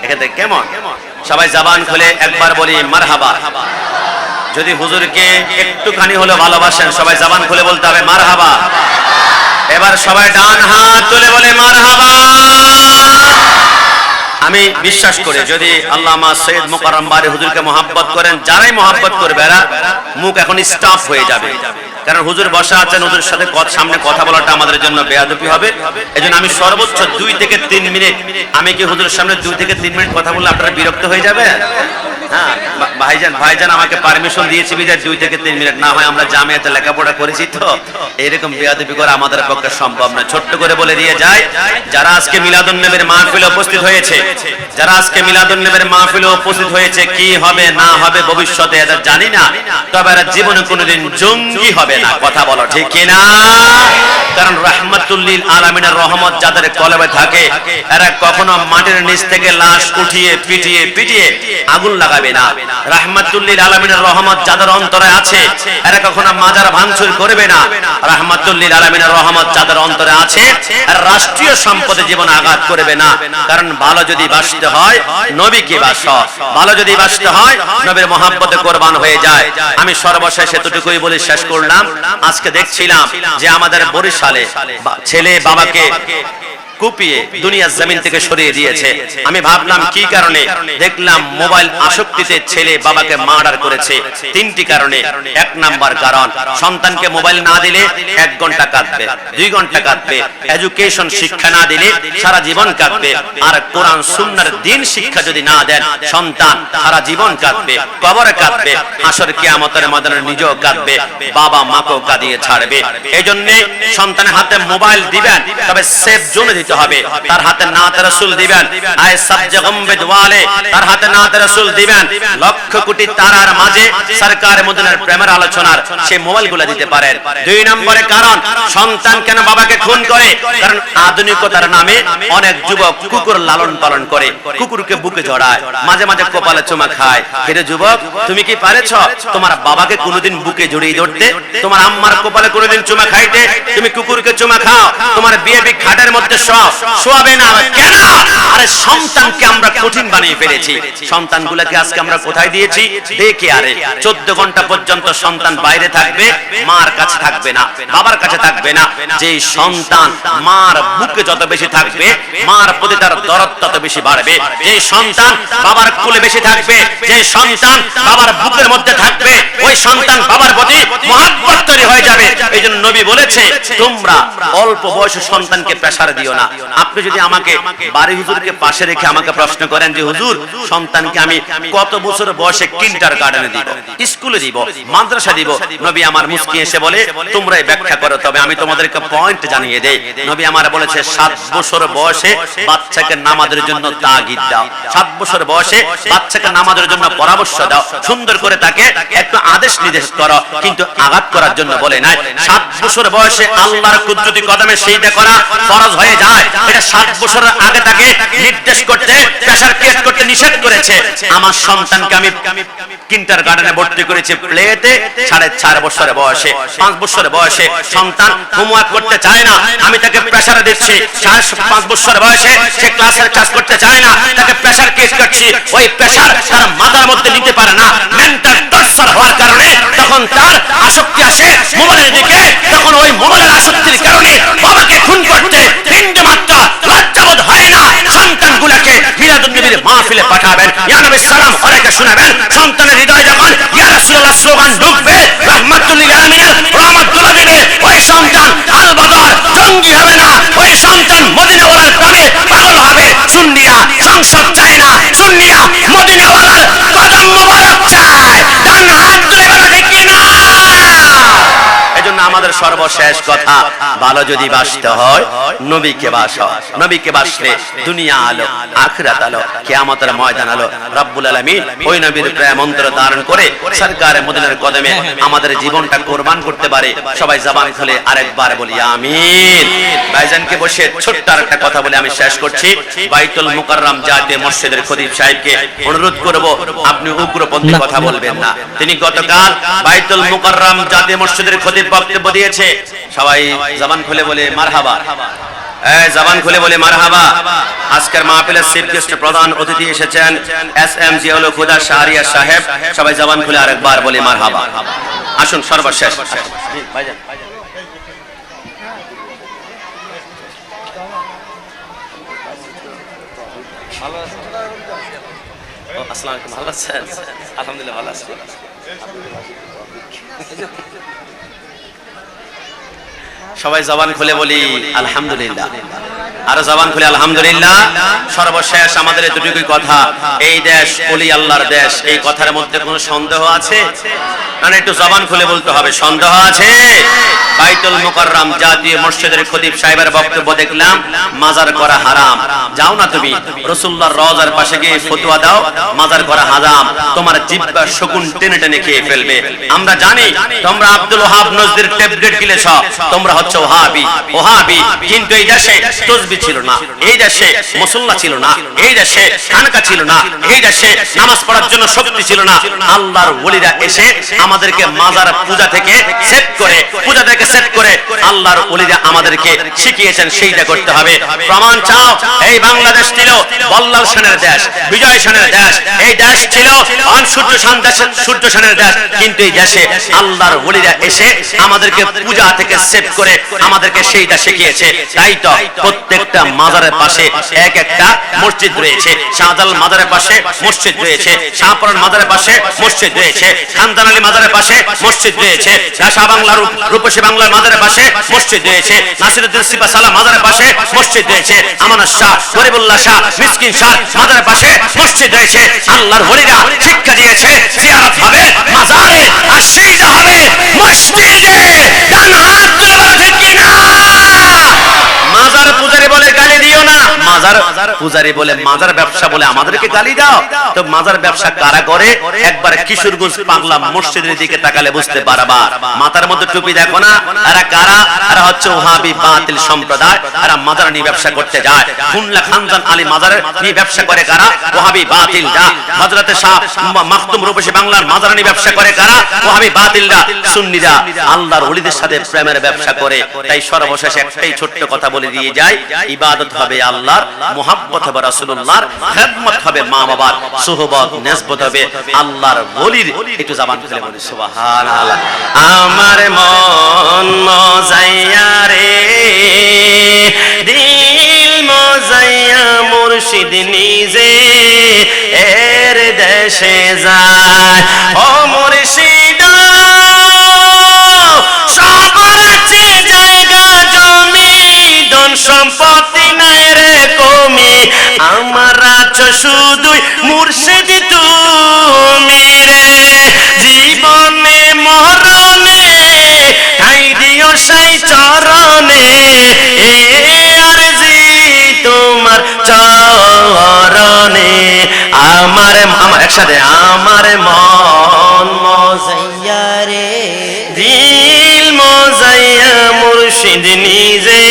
এখান থেকে কেমন? সবাই জবান খুলে একবার বলি মারহাবা। যদি হুজুরকে একটুখানি হলে ভালোবাসেন সবাই জবান খুলে বলতে হবে মারহাবা। এবার সবাই ডান হাত তুলে বলে মারহাবা। আমি বিশ্বাস করি যদি আল্লামা সৈয়দ মুকাররম বারি হুজুরকে মহব্বত করেন, যারাই মহব্বত করবে এরা মুখ এখন স্টপ হয়ে যাবে। কারণ হুজুর বসা আছেন, হুজুরের সাথে সামনে কথা বলাটা আমাদের জন্য বেয়াদবি হবে। এজন্য আমি সর্বোচ্চ 2 থেকে 3 মিনিট, আমি কি হুজুরের সামনে 2 থেকে 3 মিনিট কথা বললে আপনারা বিরক্ত হয়ে যাবেন? হ্যাঁ ভাইজান আমাকে পারমিশন দিয়েছে বিধায় 2 থেকে 3 মিনিট, না হয় আমরা জামিয়াতে লেখাপড়া করেছি তো এরকম বেয়াদবি করা আমাদের পক্ষে সম্ভব না। ছোট্ট করে বলে দিয়ে যায়, যারা আজকে মিলাদুন নবীর মাহফিলে উপস্থিত হয়েছে, যারা আজকে মিলাদুন নবীর মাহফিলে উপস্থিত হয়েছে, কি হবে না হবে ভবিষ্যতে এদের জানি না, তবে এরা জীবনে কোনোদিন জঙ্গি হবে না। কথা বলো ঠিক কি না? কারণ রাহমাতুল লিল আলামিনের রহমত যাদের কলবে থাকে এরা কখনো মাটির নিচ থেকে লাশ উঠিয়ে পিটিয়ে আগুন লাগাবে না। রাহমাতুল লিল আলামিনের রহমত যাদের অন্তরে আছে এরা কখনো মাজার ভাঙচুর করবে না। রাহমাতুল লিল আলামিনের রহমত যাদের অন্তরে আছে আর রাষ্ট্রীয় সম্পদে জীবন আঘাত করবে না। কারণ ভালো যদি বাসতে হয় নবীকে বাসো, ভালো যদি বাসতে হয় নবীর মহব্বতে কোরবান হয়ে যায়। আমি সর্বশেষ এতটুকুই বলে শেষ করলাম। আজকে দেখছিলাম যে আমাদের বরিশালে ছেলে বাবাকে কুপিয়ে দুনিয়ার জমিন থেকে সরিয়ে দিয়েছে। আমি ভাবলাম কি কারণে, দেখলাম মোবাইল আসক্তিতে ছেলে বাবাকে মার্ডার করেছে। তিনটি কারণে। এক নাম্বার কারণ, সন্তানকে মোবাইল না দিলে 1 ঘন্টা কাঁদবে, 2 ঘন্টা কাঁদবে, এডুকেশন শিক্ষা না দিলে সারা জীবন কাঁদবে, আর কোরআন সুন্নাহর দ্বীন শিক্ষা যদি না দেন সন্তান সারা জীবন কাঁদবে, কবরে কাঁদবে, হাসর কিয়ামতের ময়দানে নিজেও কাঁদবে, বাবা মাকেও কাঁদিয়ে ছাড়বে। এজন্য সন্তানের হাতে মোবাইল দিবেন, তবে সেফ জোনে দিতে হবে। তার হাতে নাতে রাসূল দিবেন, আয় সাবজে গম্বে দোয়ালে, তার হাতে নাতে রাসূল দিবেন। লক্ষ কোটি তারার মাঝে সরকার মদিনার প্রেমের আলোচনার সেই মোবাইলগুলো দিতে পারেন। 2 নম্বরে কারণ, সন্তান কেন বাবাকে খুন করে? কারণ আধুনিকতার নামে অনেক যুবক কুকুর লালন পালন করে, কুকুরকে বুকে জড়ায়, মাঝে মাঝে কপালে চুমা খায়। হেরে যুবক, তুমি কি পারেছ তোমার বাবাকে কোনোদিন বুকে জড়িয়ে ধরতে? তোমার আম্মার কপালে কোনোদিন চুমা খাইতে? তুমি কুকুরকে চুমা খাও, তোমার বিয়ে খাটের মধ্যে শোয়াবে না কেন? আরে সন্তানকে আমরা কঠিন বানিয়ে ফেলেছি। সন্তানগুলোকে আজকে আমরা কোথায় দিয়েছি? দেখে আরে 14 ঘন্টা পর্যন্ত সন্তান বাইরে থাকবে, মার কাছে থাকবে না, বাবার কাছে থাকবে না। যে সন্তান মার বুকে যত বেশি থাকবে, মার প্রতি তার দরদ তত বেশি বাড়বে। যে সন্তান বাবার কোলে বেশি থাকবে, যে সন্তান বাবার বুকের মধ্যে থাকবে, ওই সন্তান বাবার প্রতি মহব্বত তৈরি হয়ে যাবে। এইজন্য নবী বলেছে, তোমরা অল্প বয়সে সন্তানকে প্রেসার দিও না। আপনি যদি আমাকে বাড়ি হুজুরকে পাশে রেখে আমাকে প্রশ্ন করেন যে হুজুর, সন্তানকে আমি কত বছর বয়সে কিন্ডারগার্টেনে দিব, স্কুলে দিব, মাদ্রাসা দিব? নবী আমার মুস্কি এসে বলে, তোমরাই ব্যাখ্যা করো, তবে আমি তোমাদেরকে পয়েন্ট জানিয়ে দেই। নবী আমার বলেছে, 7 বছর বয়সে বাচ্চাকে নামাজের জন্য তাগিদ দাও, 7 বছর বয়সে বাচ্চাকে নামাজের জন্য পরামর্শ দাও, সুন্দর করে তাকে একটু আদেশ নির্দেশ করো, কিন্তু আঘাত করার জন্য বলে নাই। 7 বছর বয়সে আল্লাহর কুদরতি কদমে সিজদা করা ফরজ হয়ে যায়, এটা 7 বছরের আগে তাকে নির্দেশ করতে, প্রেসার ক্রিয়েট করতে নিষেধ করেছে। আমার সন্তানকে আমি কিন্ডারগার্টেনে ভর্তি করেছি প্লেতে 4.5 বছরের বয়সে। 5 বছরের বয়সে সন্তান হোমওয়ার্ক করতে চায় না, আমি তাকে প্রেসার দিচ্ছি। 5 বছরের বয়সে সে ক্লাসের কাজ করতে চায় না, তাকে প্রেসার ক্রিয়েট করছি। ওই প্রেসার তার মাথার মধ্যে নিতে পারে না, মেন্টাল টর্চার হওয়ার কারণে তখন তার আসক্তি আসে মোবাইলের দিকে। তখন ওই মোবাইলের আসক্তির কারণে বাবাকে খুন করতে তিনটে মাত্র লজ্জাবোধ হয় না। সন্তানগুলোকে মিলাদুন নবীর মাহফিলে পাঠাবেন, ইয়া নবী সালাম আলাইকা শোনাবেন। সন্তানের হৃদয়ে যখন ইয়া রাসূলুল্লাহ স্লোগান ঢুকবে, রাহমাতুল লিল আলামিন রহমতুল্লাহ দিবে, ওই সন্তান আল বদর জঙ্গি হবে না, ওই সন্তান মদিনাওয়ালার প্রেমে পাগল হবে। সুন্নিরা সংসদ চায় না, সুন্নিরা মদিনাওয়ালার কদম মোবারক চায়। ডান হাত তুলে বলো ঠিক কি না? এজন্য আমাদের সর্বশেষ কথা, ভালো যদি বাসতে হয় নবীকে বাসো। নবীকে বাসলে দুনিয়া আলো, আখিরাত আলো, কিয়ামতের ময়দান আলো। রব্বুল আলামিন ওই নবীর প্রেম মন্ত্র ধারণ করে সরকারে মদিনার কদমে আমাদের জীবনটা কুরবান করতে পারে। সবাই জবান খুলে আরেকবার বলি আমিন। ভাইজানকে বসে ছোট্ট একটা কথা বলে আমি শেষ করছি। বাইতুল মুকাররম জাতীয় মসজিদের খতিব সাহেবকে অনুরোধ করব, আপনি উগ্রপন্থী কথা বলবেন না। তিনি গতকাল বাইতুল মুকাররম জাতীয় মসজিদের খতিব বক্তব্য দিয়েছে। সবাই জবান খুলে বলে মারহাবা, জবান খুলে বলে মারহাবা। আজকের মাহফিলের চিফ গেস্ট প্রধান অতিথি এসেছেন এসএম জিয়াউল খুদা শাহরিয়া সাহেব। সবাই জবান খুলে আরেকবার বলে মারহাবা। আসুন সর্বশেষ ভাইজান। আসসালামু আলাইকুম, ভালো আছেন? আলহামদুলিল্লাহ ভালো আছি। সবাই জবান খুলে বলি আলহামদুলিল্লাহ, আরো জবান খুলে আলহামদুলিল্লাহ। সর্বশেষ আমাদের এতটুকুই কথা, এই দেশ ওলি আল্লাহর দেশ। এই কথার মধ্যে কোনো সন্দেহ আছে? না, একটু জবান খুলে বলতে হবে, সন্দেহ আছে? বাইতুল মুকাররম জাতীয় মসজিদের খতিব সাহেবের বক্তব্য দেখলাম, মাজার করা হারাম। যাও না তুমি রাসূলুল্লাহর রওজার পাশে গিয়ে ফতোয়া দাও, মাজার করা হারাম। তোমার জিহ্বা শকুন টেনে টেনে খেয়ে ফেলবে। আমরা জানি তোমরা আব্দুল ওহাব নজদির ট্যাবলেট গিলেছ, তোমরা হচ্ছে ওহাবি। ওহাবি কিন্তু এই দেশে তাসবিহ ছিল না, এই দেশে মুসল্লা ছিল না, এই দেশে খানকা ছিল না, এই দেশে নামাজ পড়ার জন্য শক্তি ছিল না। আল্লাহর ওলিরা এসে আমাদেরকে মাজার পূজা থেকে সেট করে, পূজা থেকে সেট করে আল্লাহর ওলিরা আমাদেরকে শিখিয়েছেন সেইটা করতে হবে। প্রমাণ চাও? এই বাংলাদেশ ছিল বল্লাল সেনের দেশ, বিজয় সেনের দেশ। এই দেশ ছিল সূর্য সেনের দেশ, কিন্তু এই দেশে আল্লাহর ওলিরা এসে আমাদেরকে পূজা থেকে সেট করে আমাদেরকে সেইটা শিখিয়েছে। তাই তো প্রত্যেক প্রত্যেকটা মাজারের পাশে এক একটা মসজিদ রয়েছে। শাহজালাল মাজারের পাশে মসজিদ রয়েছে, শাহপুরান মাজারের পাশে মসজিদ রয়েছে, খানদান আলী মাজারের পাশে মসজিদ রয়েছে, শাহ বাংলার রূপসী বাংলার মাজারের পাশে মসজিদ রয়েছে, নাসিরউদ্দিন সিপা সালাহ মাজারের পাশে মসজিদ রয়েছে, আমানত শাহ, গরিবুল্লাহ শাহ, মিসকিন শাহ মাজারের পাশে মসজিদ রয়েছে। আল্লাহর ওলিরা শিক্ষা দিয়েছে জিয়ারত হবে মাজারে আর সিজদা হবে মসজিদে। ডান হাত তুলে বলো ঠিক কিনা? মাজার পূজারি বলে গালি দিও না। মাজার পূজারি বলে, মাজার ব্যবসা বলে আমাদেরকে গালি দাও। তো মাজার ব্যবসা কারা করে? একবার কিশোরগঞ্জ পাগলা মসজিদের দিকে তাকালে বুঝতে পারবা। মাথার মধ্যে টুপি দেখো না, এরা কারা? এরা হচ্ছে ওহাবি বাতিল সম্প্রদায়। এরা মাজার নিয়ে ব্যবসা করতে যায়। খুলনা খানজান আলী মাজারের নিয়ে ব্যবসা করে কারা? ওহাবি বাতিলরা। হযরতে শাহ মাখদুম রূপসী বাংলার মাজার নিয়ে ব্যবসা করে কারা? ওহাবি বাতিলরা। সুন্নিরা আল্লাহর ওলিদের সাথে প্রেমের ব্যবসা করে। তাই সর্বশেষ একটাই ছোট্ট কথা বলে দিয়ে যায়, ইবাদত হবে আল্লাহর, মুহাব্বত হবে রাসূলুল্লাহর, খেদমত হবে মা বাবার, সুহবত নিসবত হবে আল্লাহর ওলির। একটু জবান খুলে বলি সুবহানাল্লাহ। আমার মন মজাইয়া রে, দিল মজাইয়া মুর্শিদ নিজে এর দেশে যায়। ও মুর্শিদ সবার আছে জায়গা জমি, ধন সম্পত্তি নাই রে কমি, আমার আছো শুধুই মুর্শিদ তুমি রে। জীবনে মরণে ঠাই দিও সাই চরণে, এ আরজি তোমার চরণে। আমার একসাথে, আমার মন মজাইয়া রে, দিল মজাইয়া মুর্শিদ নিজে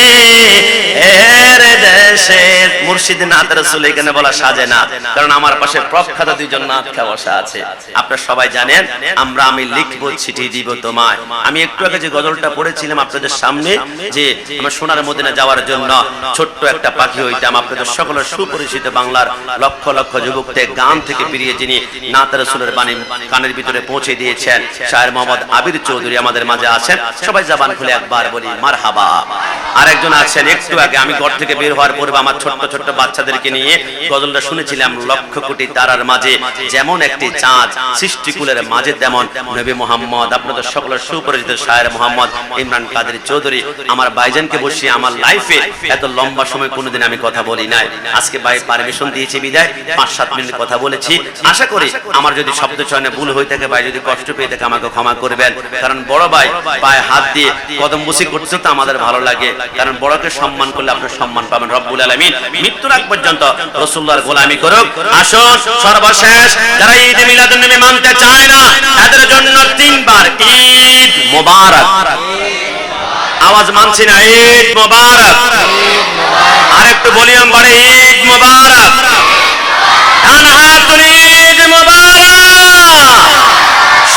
এর দেশে। মুর্শিদ নাত রাসূল এখানে বলা সাজে না, কারণ আমার পাশে প্রখ্যাত দুইজন নাত খা বসা আছে। আপনারা সবাই জানেন আমি লিখবো চিঠি দিব তোমায়। আমি একটু আগে যে গজলটা পড়েছিলাম আপনাদের সামনে, যে আমার সোনার মদিনা যাওয়ার জন্য ছোট্ট একটা পাখি হইতাম, আপনাদের সকলের সুপরিচিত বাংলার লক্ষ লক্ষ যুবকদের গান থেকে বেরিয়ে যিনি নাত রাসূলের বাণী কানের ভিতরে পৌঁছে দিয়েছেন, শায়ের মোহাম্মদ আবির চৌধুরী আমাদের মাঝে আছেন। সবাই জবান খুলে একবার বলি মারহাবা। আরেকজন আছেন, একটু আগে আমি ঘর থেকে বের হওয়ার পূর্বে আমার ছোট্ট ছোট্ট বাচ্চাদেরকে নিয়ে গজলটা শুনেছিলাম, লক্ষ কোটি তারার মাঝে যেমন একটি চাঁদ, সৃষ্টিকুলের মাঝে তেমন নবী মুহাম্মদ। আপনাদের সকলের সুপরিচিত শায়ের মোহাম্মদ ইমরান কাদের চৌধুরী। আমার ভাইজানকে বসিয়ে আমার লাইফে এত লম্বা সময় কোনোদিন আমি কথা বলি নাই। আজকে ভাই পারমিশন দিয়েছে বিদায় 5-7 মিনিট কথা বলেছি। আশা করি আমার যদি শব্দ চয়নে ভুল হয়ে থাকে, ভাই যদি কষ্ট পেয়ে থাকে আমাকে ক্ষমা করবেন। কারণ বড় ভাই পায়ে হাত দিয়ে কদম বসি করতে তো আমাদের ভালো লাগে, কারণ বড়কে সম্মান করলে আপনি সম্মান পাবেন। রব্বুল আলামিন মৃত্যুর আগ পর্যন্ত রাসূলুল্লাহর গোলামি করুক। আসুন সর্বশেষ যারা ঈদ মিলাদুন নবী মানতে চায় না, তাদের জন্য 3 বার ঈদ মোবারক। আওয়াজ মানছি না, ঈদ মোবারক। আরেকটু ভলিউম বাড়ে, ঈদ মোবারক। ডান হাত তুলে ঈদ মোবারক।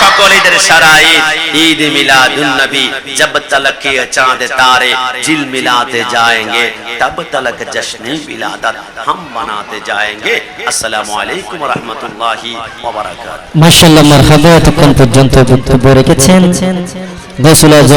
সকল ঈদের সারা ঈদ, ঈদ মিলাদুন নবী। जब तलक ये चांद तारे जिल मिलाते जाएंगे, तब तलक जश्न विलादत हम मनाते जाएंगे। अस्सलामु अलैकुम व रहमतुल्लाहि व बाराकातुहू। মাশাআল্লাহ, মারহাবা। এতক্ষণ পর্যন্ত বক্তব্য রেখেছেন গৌসুল আজম